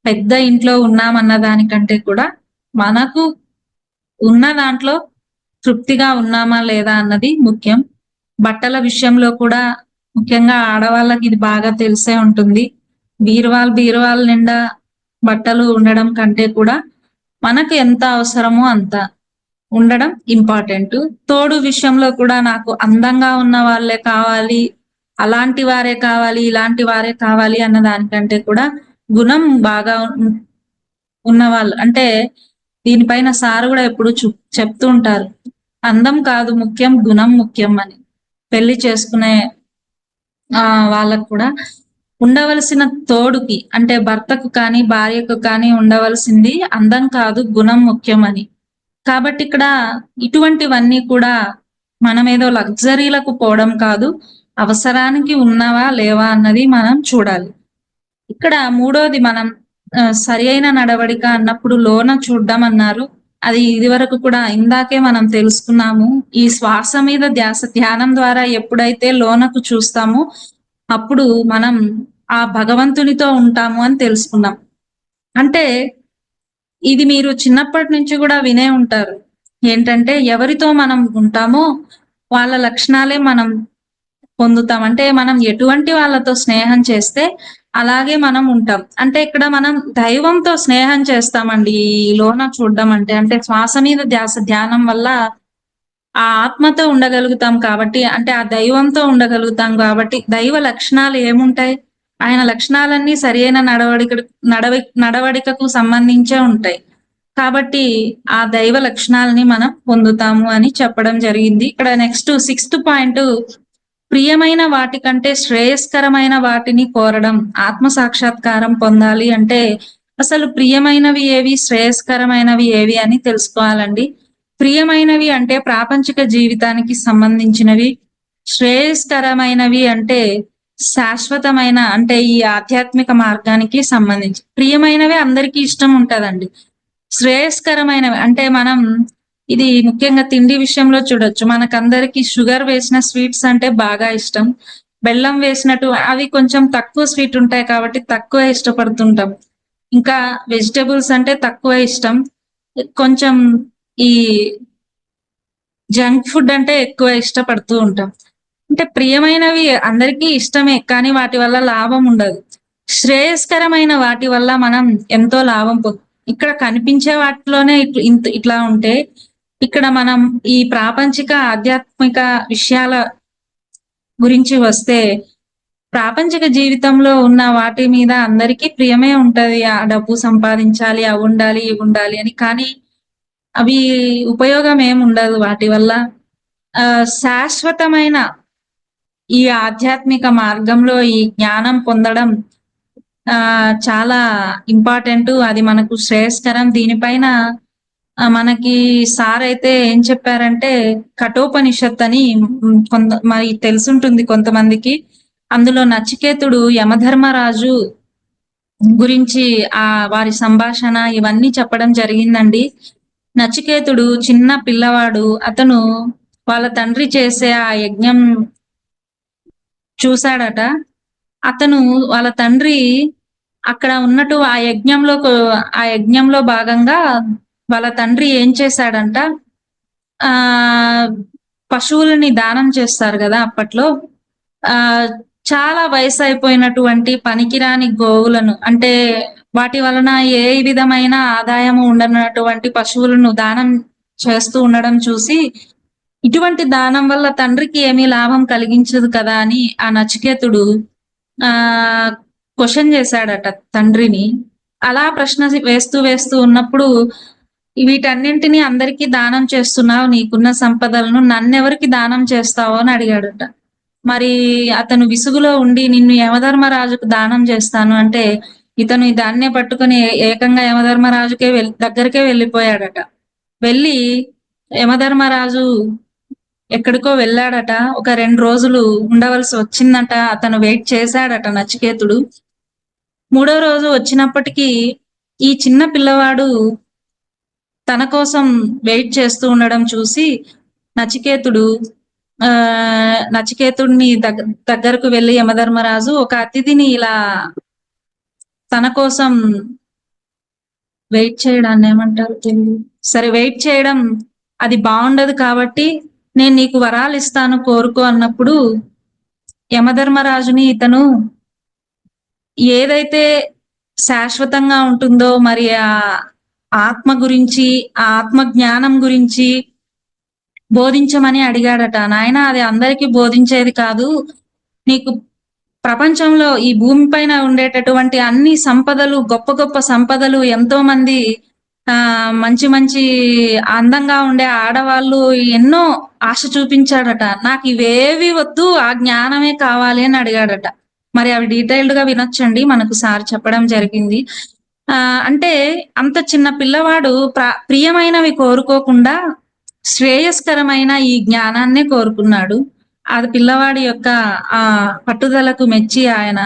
పెద్ద ఇంట్లో ఉన్నామన్న దానికంటే కూడా మనకు ఉన్న దాంట్లో తృప్తిగా ఉన్నామా లేదా అన్నది ముఖ్యం. బట్టల విషయంలో కూడా ముఖ్యంగా ఆడవాళ్ళకి ఇది బాగా తెలిసే ఉంటుంది. బీరువాల నిండా బట్టలు ఉండడం కంటే కూడా మనకు ఎంత అవసరమో అంత ఉండడం ఇంపార్టెంటు. తోడు విషయంలో కూడా నాకు అందంగా ఉన్న వాళ్ళే కావాలి, అలాంటి వారే కావాలి, ఇలాంటి వారే కావాలి అన్న దానికంటే కూడా గుణం బాగా ఉన్నవాళ్ళు, అంటే దీనిపైన సార్ గూడా ఎప్పుడు చెప్తూ ఉంటారు. అందం కాదు ముఖ్యం, గుణం ముఖ్యం అని. పెళ్లి చేసుకునే వాళ్ళకు కూడా ఉండవలసిన తోడుకి అంటే భర్తకు కానీ, భార్యకు కానీ ఉండవలసింది అందం కాదు గుణం ముఖ్యమని. కాబట్టి ఇక్కడ ఇటువంటివన్నీ కూడా మనమేదో లగ్జరీలకు పోవడం కాదు. అవసరానికి ఉన్నవా? లేవా? అన్నది మనం చూడాలి. ఇక్కడ మూడోది మనం సరియైన నడవడిక అన్నప్పుడు లోన చూడ్డం అన్నారు. అది ఇదివరకు కూడా ఇందాకే మనం తెలుసుకున్నాము. ఈ శ్వాస మీద ధ్యానం ద్వారా ఎప్పుడైతే లోనకు చూస్తామో అప్పుడు మనం ఆ భగవంతునితో ఉంటాము అని తెలుసుకున్నాం. అంటే ఇది మీరు చిన్నప్పటి నుంచి కూడా వినే ఉంటారు. ఏంటంటే ఎవరితో మనం ఉంటామో వాళ్ళ లక్షణాలే మనం పొందుతాం. అంటే మనం ఎటువంటి వాళ్ళతో స్నేహం చేస్తే అలాగే మనం ఉంటాం. అంటే ఇక్కడ మనం దైవంతో స్నేహం చేస్తామండి. ఈ లోన చూడడం అంటే. అంటే శ్వాస మీద ధ్యానం వల్ల ఆ ఆత్మతో ఉండగలుగుతాం కాబట్టి అంటే ఆ దైవంతో ఉండగలుగుతాం కాబట్టి దైవ లక్షణాలు ఏముంటాయి? ఆయన లక్షణాలన్నీ సరియైన నడవడికకు సంబంధించే ఉంటాయి. కాబట్టి ఆ దైవ లక్షణాలని మనం పొందుతాము అని చెప్పడం జరిగింది. ఇక్కడ నెక్స్ట్ 6th పాయింట్ ప్రియమైన వాటికంటే శ్రేయస్కరమైన వాటిని కోరడం. ఆత్మ సాక్షాత్కారం పొందాలి అంటే అసలు ప్రియమైనవి ఏవి? శ్రేయస్కరమైనవి ఏవి అని తెలుసుకోవాలండి. ప్రియమైనవి అంటే ప్రాపంచిక జీవితానికి సంబంధించినవి. శ్రేయస్కరమైనవి అంటే శాశ్వతమైన అంటే ఈ ఆధ్యాత్మిక మార్గానికి సంబంధించి. ప్రియమైనవి అందరికీ ఇష్టం ఉంటదండి. శ్రేయస్కరమైనవి అంటే మనం ఇది ముఖ్యంగా తిండి విషయంలో చూడొచ్చు. మనకందరికి షుగర్ వేసిన స్వీట్స్ అంటే బాగా ఇష్టం. బెల్లం వేసినట్టు అవి కొంచెం తక్కువ స్వీట్ ఉంటాయి కాబట్టి తక్కువ ఇష్టపడుతుంటాం. ఇంకా వెజిటబుల్స్ అంటే తక్కువ ఇష్టం. కొంచెం ఈ జంక్ ఫుడ్ అంటే ఎక్కువ ఇష్టపడుతూ ఉంటాం. అంటే ప్రియమైనవి అందరికీ ఇష్టమే కానీ వాటి వల్ల లాభం ఉండదు. శ్రేయస్కరమైన వాటి వల్ల మనం ఎంతో లాభం ఇక్కడ కనిపించే వాటిలోనే ఇట్లా ఉంటే ఇక్కడ మనం ఈ ప్రాపంచిక ఆధ్యాత్మిక విషయాల గురించి వస్తే ప్రాపంచిక జీవితంలో ఉన్న వాటి మీద అందరికీ ప్రియమే ఉంటది. ఆ డబ్బు సంపాదించాలి, అవి ఉండాలి, ఇవి ఉండాలి అని. కానీ అవి ఉపయోగం ఏముండదు వాటి వల్ల. శాశ్వతమైన ఈ ఆధ్యాత్మిక మార్గంలో ఈ జ్ఞానం పొందడం చాలా ఇంపార్టెంట్. అది మనకు శ్రేయస్కరం. దీనిపైన మనకి సార్ అయితే ఏం చెప్పారంటే కఠోపనిషత్ అని మరి తెలుసుంటుంది కొంతమందికి. అందులో నచికేతుడు యమధర్మరాజు గురించి వారి సంభాషణ ఇవన్నీ చెప్పడం జరిగిందండి. నచికేతుడు చిన్న పిల్లవాడు. అతను వాళ్ళ తండ్రి చేసే ఆ యజ్ఞం చూశాడట. అతను వాళ్ళ తండ్రి అక్కడ ఉన్నట్టు ఆ యజ్ఞంలో భాగంగా వాళ్ళ తండ్రి ఏం చేశాడంట, పశువులని దానం చేస్తారు కదా అప్పట్లో. చాలా వయసు అయిపోయినటువంటి పనికిరాని గోవులను అంటే వాటి వలన ఏ విధమైన ఆదాయము ఉండనటువంటి పశువులను దానం చేస్తూ ఉండడం చూసి ఇటువంటి దానం వల్ల తండ్రికి ఏమీ లాభం కలిగించదు కదా అని ఆ నచికేతుడు క్వశ్చన్ చేశాడట తండ్రిని. అలా ప్రశ్న వేస్తూ ఉన్నప్పుడు వీటన్నింటినీ అందరికీ దానం చేస్తున్నావు, నీకున్న సంపదలను నన్నెవరికి దానం చేస్తావో అని అడిగాడట. మరి అతను విసుగులో ఉండి నిన్ను యమధర్మరాజుకు దానం చేస్తాను అంటే ఇతను దాన్నే పట్టుకుని ఏకంగా యమధర్మరాజుకే దగ్గరికే వెళ్ళిపోయాడట. వెళ్ళి యమధర్మరాజు ఎక్కడికో వెళ్ళాడట. ఒక 2 రోజులు ఉండవలసి వచ్చిందట. అతను వెయిట్ చేశాడట నచికేతుడు. 3వ రోజు వచ్చినప్పటికీ ఈ చిన్న పిల్లవాడు తన కోసం వెయిట్ చేస్తూ ఉండడం చూసి నచికేతుడిని దగ్గరకు వెళ్ళి యమధర్మరాజు ఒక అతిథిని ఇలా తన కోసం వెయిట్ చేయడాన్ని ఏమంటారు తెలియదు, సరే వెయిట్ చేయడం అది బాగుండదు కాబట్టి నేను నీకు వరాలు ఇస్తాను కోరుకో అన్నప్పుడు యమధర్మరాజుని ఇతను ఏదైతే శాశ్వతంగా ఉంటుందో మరి ఆ ఆత్మ గురించి ఆ ఆత్మ జ్ఞానం గురించి బోధించమని అడిగాడట. నాయన అది అందరికీ బోధించేది కాదు, నీకు ప్రపంచంలో ఈ భూమి పైన ఉండేటటువంటి అన్ని సంపదలు గొప్ప గొప్ప సంపదలు ఎంతో మంది మంచి మంచి అందంగా ఉండే ఆడవాళ్ళు ఎన్నో ఆశ చూపించాడట. నాకివేవి వద్దు ఆ జ్ఞానమే కావాలి అని అడిగాడట. మరి అవి డీటెయిల్డ్‌గా వినొచ్చండి. మనకు సార్ చెప్పడం జరిగింది. అంటే అంత చిన్న పిల్లవాడు ప్రియమైనవి కోరుకోకుండా శ్రేయస్కరమైన ఈ జ్ఞానాన్నే కోరుకున్నాడు. అది పిల్లవాడి యొక్క పట్టుదలకు మెచ్చి ఆయన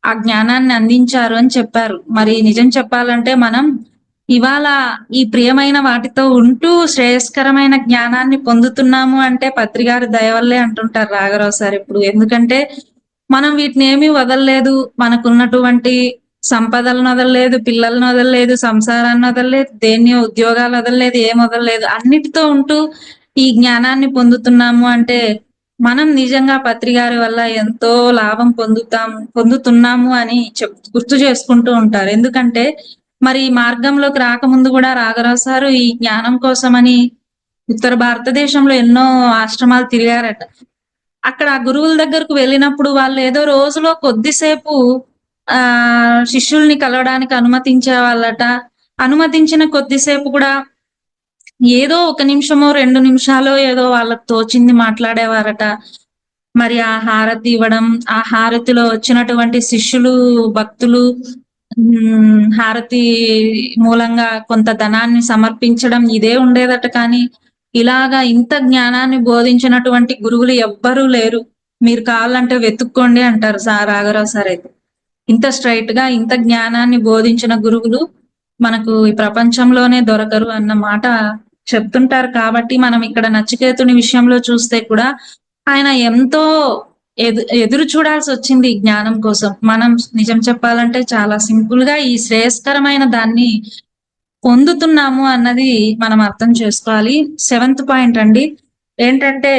ఆ జ్ఞానాన్ని అందించారు అని చెప్పారు. మరి నిజం చెప్పాలంటే మనం ఇవాళ ఈ ప్రియమైన వాటితో ఉంటూ శ్రేయస్కరమైన జ్ఞానాన్ని పొందుతున్నాము అంటే పత్రి గారి దయ వల్లే అంటుంటారు రాఘరావు సార్ ఎప్పుడు. ఎందుకంటే మనం వీటినేమీ వదలలేదు. మనకున్నటువంటి సంపదలను వదలలేదు, పిల్లలను వదలలేదు, సంసారాన్ని వదలలేదు, దేన్ని ఉద్యోగాలు వదలలేదు, ఏం వదలలేదు. అన్నిటితో ఉంటూ ఈ జ్ఞానాన్ని పొందుతున్నాము అంటే మనం నిజంగా పత్రి గారి వల్ల ఎంతో లాభం పొందుతున్నాము అని గుర్తు చేసుకుంటూ ఉంటారు. ఎందుకంటే మరి ఈ మార్గంలోకి రాకముందు కూడా రాఘరావు సారు ఈ జ్ఞానం కోసమని ఉత్తర భారతదేశంలో ఎన్నో ఆశ్రమాలు తిరిగారట. అక్కడ ఆ గురువుల దగ్గరకు వెళ్ళినప్పుడు వాళ్ళు ఏదో రోజులో కొద్దిసేపు శిష్యుల్ని కలవడానికి అనుమతించేవాళ్ళట. అనుమతించిన కొద్దిసేపు కూడా ఏదో 1 నిమిషమో, 2 నిమిషాలో ఏదో వాళ్ళకి తోచింది మాట్లాడేవారట. మరి ఆ హారతి ఇవ్వడం, ఆ హారతిలో వచ్చినటువంటి శిష్యులు, భక్తులు హారతి మూలంగా కొంత ధనాన్ని సమర్పించడం ఇదే ఉండేదట. కానీ ఇలాగా ఇంత జ్ఞానాన్ని బోధించినటువంటి గురువులు ఎవ్వరూ లేరు. మీరు కావాలంటే వెతుక్కోండి అంటారు రాఘరావు సార్ అయితే. ఇంత స్ట్రైట్ గా ఇంత జ్ఞానాన్ని బోధించిన గురువులు మనకు ఈ ప్రపంచంలోనే దొరకరు అన్న మాట చెప్తుంటారు. కాబట్టి మనం ఇక్కడ నచికేతుని విషయంలో చూస్తే కూడా ఆయన ఎంతో ఎదురు చూడాల్సి వచ్చింది జ్ఞానం కోసం. మనం నిజం చెప్పాలంటే చాలా సింపుల్ గా ఈ శ్రేయస్కరమైన దాన్ని పొందుతున్నాము అన్నది మనం అర్థం చేసుకోవాలి. 7th పాయింట్ అండి ఏంటంటే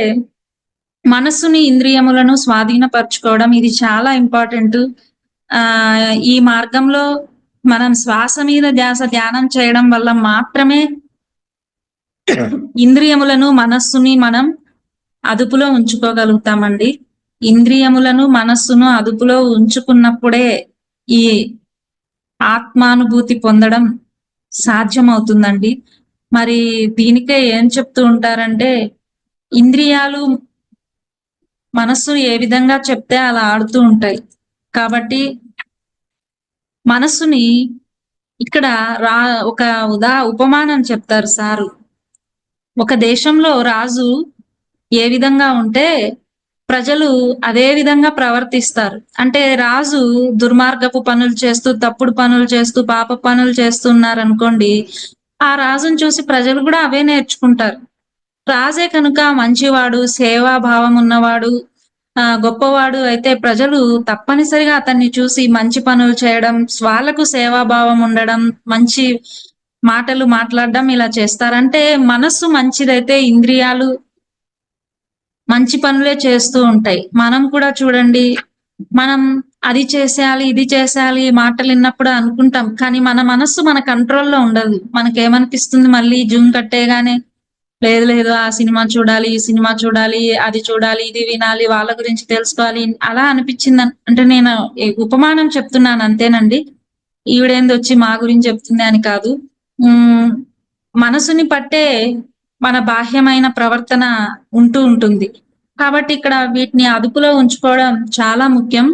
మనస్సుని, ఇంద్రియములను స్వాధీనపరచుకోవడం. ఇది చాలా ఇంపార్టెంట్. ఈ మార్గంలో మనం శ్వాస మీద ధ్యానం చేయడం వల్ల మాత్రమే ఇంద్రియములను, మనస్సుని మనం అదుపులో ఉంచుకోగలుగుతామండి. ఇంద్రియములను, మనస్సును అదుపులో ఉంచుకున్నప్పుడే ఈ ఆత్మానుభూతి పొందడం సాధ్యమవుతుందండి. మరి దీనికే ఏం చెప్తూ ఉంటారంటే ఇంద్రియాలు మనస్సు ఏ విధంగా చెప్తే అలా ఆడుతూ ఉంటాయి. కాబట్టి మనస్సుని ఇక్కడ ఒక ఉపమానం చెప్తారు సారు. ఒక దేశంలో రాజు ఏ విధంగా ఉంటే ప్రజలు అదే విధంగా ప్రవర్తిస్తారు. అంటే రాజు దుర్మార్గపు పనులు చేస్తూ, తప్పుడు పనులు చేస్తూ, పాప పనులు చేస్తున్నారనుకోండి, ఆ రాజును చూసి ప్రజలు కూడా అవే నేర్చుకుంటారు. రాజే కనుక మంచివాడు, సేవాభావం ఉన్నవాడు, గొప్పవాడు అయితే ప్రజలు తప్పనిసరిగా అతన్ని చూసి మంచి పనులు చేయడం, వాళ్ళకు సేవాభావం ఉండడం, మంచి మాటలు మాట్లాడడం ఇలా చేస్తారంటే మనస్సు మంచిదైతే ఇంద్రియాలు మంచి పనులే చేస్తూ ఉంటాయి. మనం కూడా చూడండి, మనం అది చేసేయాలి, ఇది చేసేయాలి మాటలు విన్నప్పుడు అనుకుంటాం. కానీ మన మనస్సు మన కంట్రోల్‌లో ఉండదు. మనకేమనిపిస్తుంది మళ్ళీ జూమ్ కట్టేయగానే లేదు లేదు ఆ సినిమా చూడాలి, ఈ సినిమా చూడాలి, అది చూడాలి, ఇది వినాలి, వాళ్ళ గురించి తెలుసుకోవాలి అలా అనిపించింది. అంటే నేను ఉపమానం చెప్తున్నాను అంతేనండి. ఈవిడేందొచ్చి మా గురించి చెప్తుంది అని కాదు. మనసుని పట్టే మన బాహ్యమైన ప్రవర్తన ఉంటూ ఉంటుంది. కాబట్టి ఇక్కడ వీటిని అదుపులో ఉంచుకోవడం చాలా ముఖ్యం.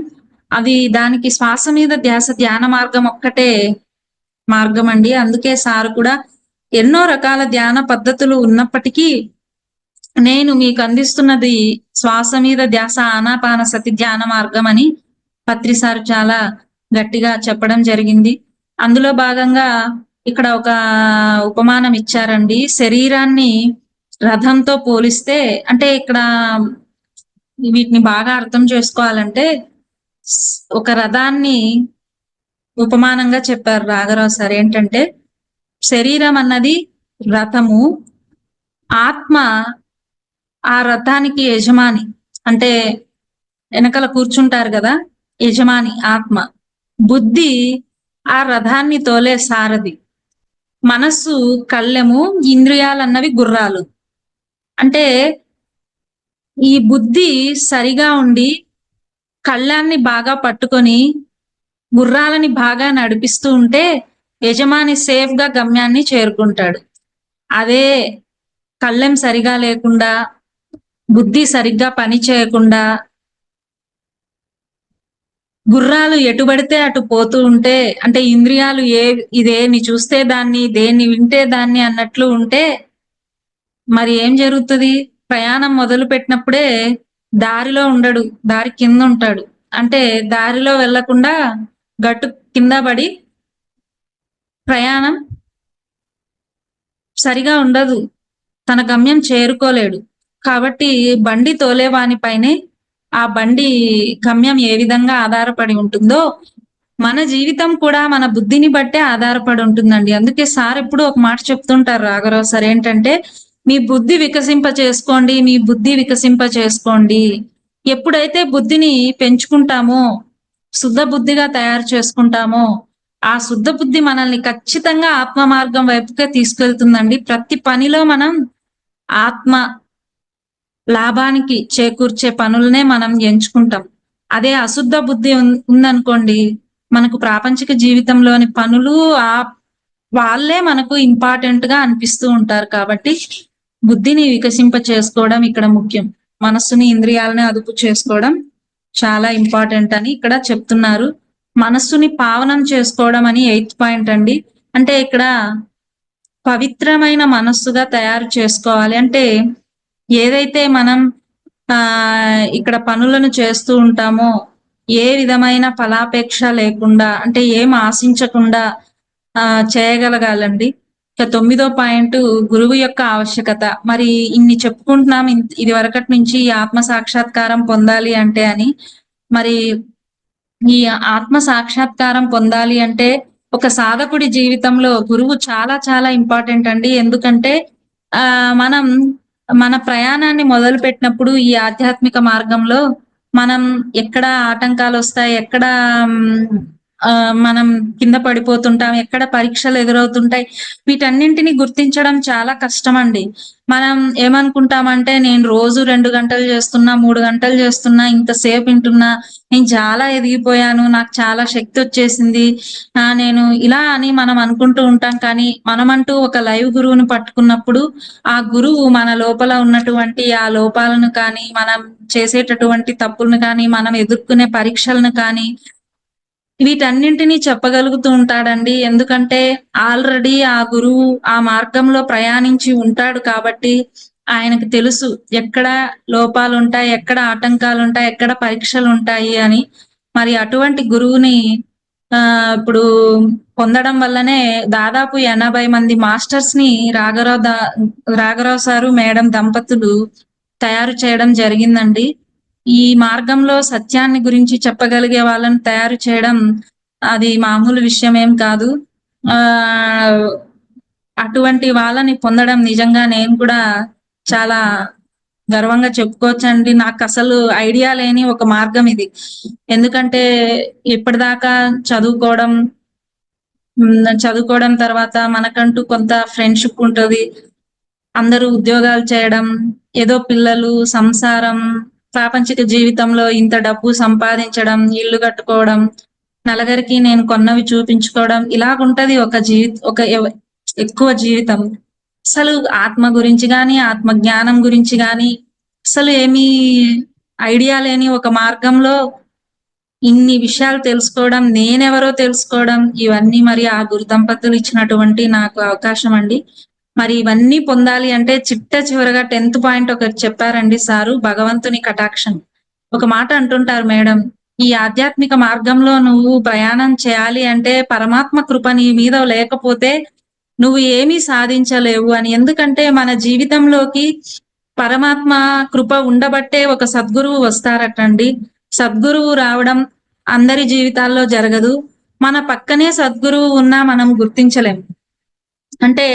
దానికి శ్వాస మీద ధ్యాన మార్గం ఒక్కటే మార్గం అండి. అందుకే సార్ కూడా ఎన్నో రకాల ధ్యాన పద్ధతులు ఉన్నప్పటికీ నేను మీకు అందిస్తున్నది శ్వాస మీద ధ్యాస ఆనాపానసతి ధ్యాన మార్గం అని పత్రి సార్ చాలా గట్టిగా చెప్పడం జరిగింది. అందులో భాగంగా ఇక్కడ ఒక ఉపమానం ఇచ్చారండి. శరీరాన్ని రథంతో పోలిస్తే, అంటే ఇక్కడ వీటిని బాగా అర్థం చేసుకోవాలంటే ఒక రథాన్ని ఉపమానంగా చెప్పారు రాఘరావు సార్. ఏంటంటే శరీరం అన్నది రథము, ఆత్మ ఆ రథానికి యజమాని. అంటే వెనకాల కూర్చుంటారు కదా యజమాని ఆత్మ. బుద్ధి ఆ రథాన్ని తోలే సారథి. మనస్సు కళ్ళెము, ఇంద్రియాలన్నవి గుర్రాలు. అంటే ఈ బుద్ధి సరిగా ఉండి కళ్ళాన్ని బాగా పట్టుకొని గుర్రాలని బాగా నడిపిస్తూ ఉంటే యజమాని సేఫ్‌గా గమ్యాన్ని చేరుకుంటాడు. అదే కళ్ళెం సరిగా లేకుండా, బుద్ధి సరిగ్గా పని చేయకుండా, గుర్రాలు ఎటు పడితే అటు పోతూ ఉంటే, అంటే ఇంద్రియాలు ఇదేన్ని చూస్తే దాన్ని, దేన్ని వింటే దాన్ని అన్నట్లు ఉంటే, మరి ఏం జరుగుతది? ప్రయాణం మొదలుపెట్టినప్పుడే దారిలో ఉండడు. దారి కిందుంటాడు. అంటే దారిలో వెళ్ళకుండా గట్టు కింద పడి ప్రయాణం సరిగా ఉండదు. తన గమ్యం చేరుకోలేడు. కాబట్టి బండి తోలేవానిపైనే ఆ బండి గమ్యం ఏ విధంగా ఆధారపడి ఉంటుందో, మన జీవితం కూడా మన బుద్ధిని బట్టే ఆధారపడి ఉంటుందండి. అందుకే సార్ ఎప్పుడూ ఒక మాట చెప్తుంటారు రాఘరావు సార్ ఏంటంటే, "మీ బుద్ధి వికసింప చేసుకోండి. మీ బుద్ధి వికసింప చేసుకోండి." ఎప్పుడైతే బుద్ధిని పెంచుకుంటామో, శుద్ధ బుద్ధిగా తయారు చేసుకుంటామో, ఆ శుద్ధ బుద్ధి మనల్ని ఖచ్చితంగా ఆత్మ మార్గం వైపుకే తీసుకెళ్తుందండి. ప్రతి పనిలో మనం ఆత్మ లాభానికి చేకూర్చే పనులనే మనం ఎంచుకుంటాం. అదే అశుద్ధ బుద్ధి ఉందనుకోండి, మనకు ప్రాపంచిక జీవితంలోని పనులు వాళ్ళే మనకు ఇంపార్టెంట్‌గా అనిపిస్తూ ఉంటారు. కాబట్టి బుద్ధిని వికసింప చేసుకోవడం ఇక్కడ ముఖ్యం. మనస్సుని, ఇంద్రియాలని అదుపు చేసుకోవడం చాలా ఇంపార్టెంట్ అని ఇక్కడ చెప్తున్నారు. మనస్సుని పావనం చేసుకోవడం అని 8థ్ పాయింట్ అండి. అంటే ఇక్కడ పవిత్రమైన మనస్సుగా తయారు చేసుకోవాలి. అంటే ఏదైతే మనం ఇక్కడ పనులను చేస్తూ ఉంటామో, ఏ విధమైన ఫలాపేక్ష లేకుండా అంటే ఏం ఆశించకుండా చేయగలగాలండి. ఇక 9థ్ పాయింట్ గురువు యొక్క ఆవశ్యకత. మరి ఇన్ని చెప్పుకుంటున్నాం ఇది వరకటి నుంచి ఈ ఆత్మ సాక్షాత్కారం పొందాలి అంటే అని. మరి ఈ ఆత్మ సాక్షాత్కారం పొందాలి అంటే ఒక సాధకుడి జీవితంలో గురువు చాలా చాలా ఇంపార్టెంట్ అండి. ఎందుకంటే మనం మన ప్రయాణాన్ని మొదలుపెట్టినప్పుడు ఈ ఆధ్యాత్మిక మార్గంలో మనం ఎక్కడ ఆటంకాలొస్తాయి, ఎక్కడ మనం కింద పడిపోతుంటాం, ఎక్కడ పరీక్షలు ఎదురవుతుంటాయి, వీటన్నింటిని గుర్తించడం చాలా కష్టమండి. మనం ఏమనుకుంటామంటే నేను రోజు 2 గంటలు చేస్తున్నా, 3 గంటలు చేస్తున్నా, ఇంతసేపు వింటున్నా, నేను చాలా ఎదిగిపోయాను, నాకు చాలా శక్తొచ్చేసింది. నేను ఇలా అని మనం అనుకుంటూ ఉంటాం. కానీ మనమంటూ ఒక లైవ్ గురువుని పట్టుకున్నప్పుడు, ఆ గురువు మన లోపల ఉన్నటువంటి ఆ లోపాలను కానీ, మనం చేసేటటువంటి తప్పులను కానీ, మనం ఎదుర్కొనే పరీక్షలను కానీ, వీటన్నింటిని చెప్పగలుగుతూ ఉంటాడండి. ఎందుకంటే ఆల్రెడీ ఆ గురువు ఆ మార్గంలో ప్రయాణించి ఉంటాడు కాబట్టి ఆయనకు తెలుసు ఎక్కడ లోపాలుంటాయి, ఎక్కడ ఆటంకాలుంటాయి, ఎక్కడ పరీక్షలుంటాయి అని. మరి అటువంటి గురువుని ఇప్పుడు పొందడం వల్లనే దాదాపు 80 మంది మాస్టర్స్‌ని రాఘరావు సారు, మేడం దంపతులు తయారు చేయడం జరిగిందండి. ఈ మార్గంలో సత్యాన్ని గురించి చెప్పగలిగే వాళ్ళని తయారు చేయడం అది మామూలు విషయమేం కాదు. ఆహ్, అటువంటి వాళ్ళని పొందడం నిజంగా నేను కూడా చాలా గర్వంగా చెప్పుకోవచ్చండి. నాకసలు ఐడియా లేని ఒక మార్గం ఇది. ఎందుకంటే ఇప్పటిదాకా చదువుకోవడం తర్వాత మనకంటూ కొంత ఫ్రెండ్‌షిప్ ఉంటది. అందరూ ఉద్యోగాలు చేయడం, ఏదో పిల్లలు, సంసారం, ప్రాపంచిక జీవితంలో ఇంత డబ్బు సంపాదించడం, ఇల్లు కట్టుకోవడం, నలుగురికి నేను కొన్నవి చూపించుకోవడం ఇలాగుంటది ఎక్కువ జీవితం. అసలు ఆత్మ గురించి గాని, ఆత్మ జ్ఞానం గురించి గాని, అసలు ఏమీ ఐడియా లేని ఒక మార్గంలో ఇన్ని విషయాలు తెలుసుకోవడం, నేనెవరో తెలుసుకోవడం, ఇవన్నీ మరి ఆ గురు దంపతులు ఇచ్చినటువంటి నాకు అవకాశం అండి. మరి ఇవన్నీ పొందాలి అంటే చివరగా 10థ్ పాయింట్ ఒకటి చెప్పారండి సారు, భగవంతుని కటాక్షం. ఒక మాట అంటుంటారు మేడం, "ఈ ఆధ్యాత్మిక మార్గంలో నువ్వు ప్రయాణం చేయాలి అంటే పరమాత్మ కృప నీ మీద లేకపోతే నువ్వు ఏమీ సాధించలేవు" అని. ఎందుకంటే మన జీవితంలోకి పరమాత్మ కృప ఉండబట్టే ఒక సద్గురువు వస్తారటండి. సద్గురువు రావడం అందరి జీవితాల్లో జరగదు. మన పక్కనే సద్గురువు ఉన్నా మనం గుర్తించలేం. అంటే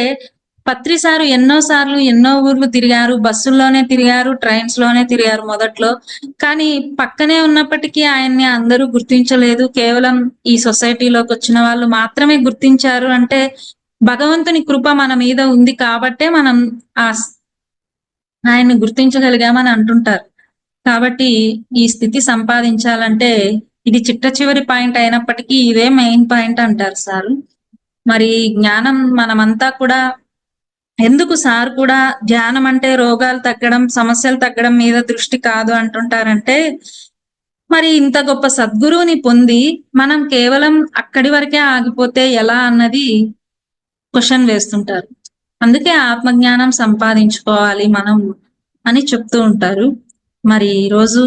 పత్రి సారు ఎన్నో సార్లు ఎన్నో ఊర్లు తిరిగారు. బస్సుల్లోనే తిరిగారు, ట్రైన్స్‌లోనే తిరిగారు మొదట్లో. కానీ పక్కనే ఉన్నప్పటికీ ఆయన్ని అందరూ గుర్తించలేదు. కేవలం ఈ సొసైటీలోకొచ్చిన వాళ్ళు మాత్రమే గుర్తించారు అంటే భగవంతుని కృప మన మీద ఉంది కాబట్టే మనం ఆయన్ని గుర్తించగలిగామని అంటుంటారు. కాబట్టి ఈ స్థితి సంపాదించాలంటే ఇది చిట్ట చివరి పాయింట్ అయినప్పటికీ ఇదే మెయిన్ పాయింట్ అంటారు సారు. మరి జ్ఞానం మనమంతా కూడా ఎందుకు సార్ కూడా ధ్యానం అంటే రోగాలు తగ్గడం, సమస్యలు తగ్గడం మీద దృష్టి కాదు అంటుంటారంటే, మరి ఇంత గొప్ప సద్గురువుని పొంది మనం కేవలం అక్కడి వరకే ఆగిపోతే ఎలా అన్నది క్వెషన్ వేస్తుంటారు. అందుకే ఆత్మజ్ఞానం సంపాదించుకోవాలి మనం అని చెప్తూ ఉంటారు. మరి ఈరోజు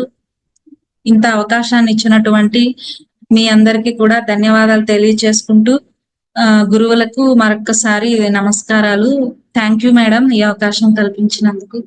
ఇంత అవకాశాన్ని ఇచ్చినటువంటి మీ అందరికీ కూడా ధన్యవాదాలు తెలియజేసుకుంటూ గురువులకు మరొక్కసారి నమస్కారాలు. థ్యాంక్ యూ మేడం ఈ అవకాశం కల్పించినందుకు.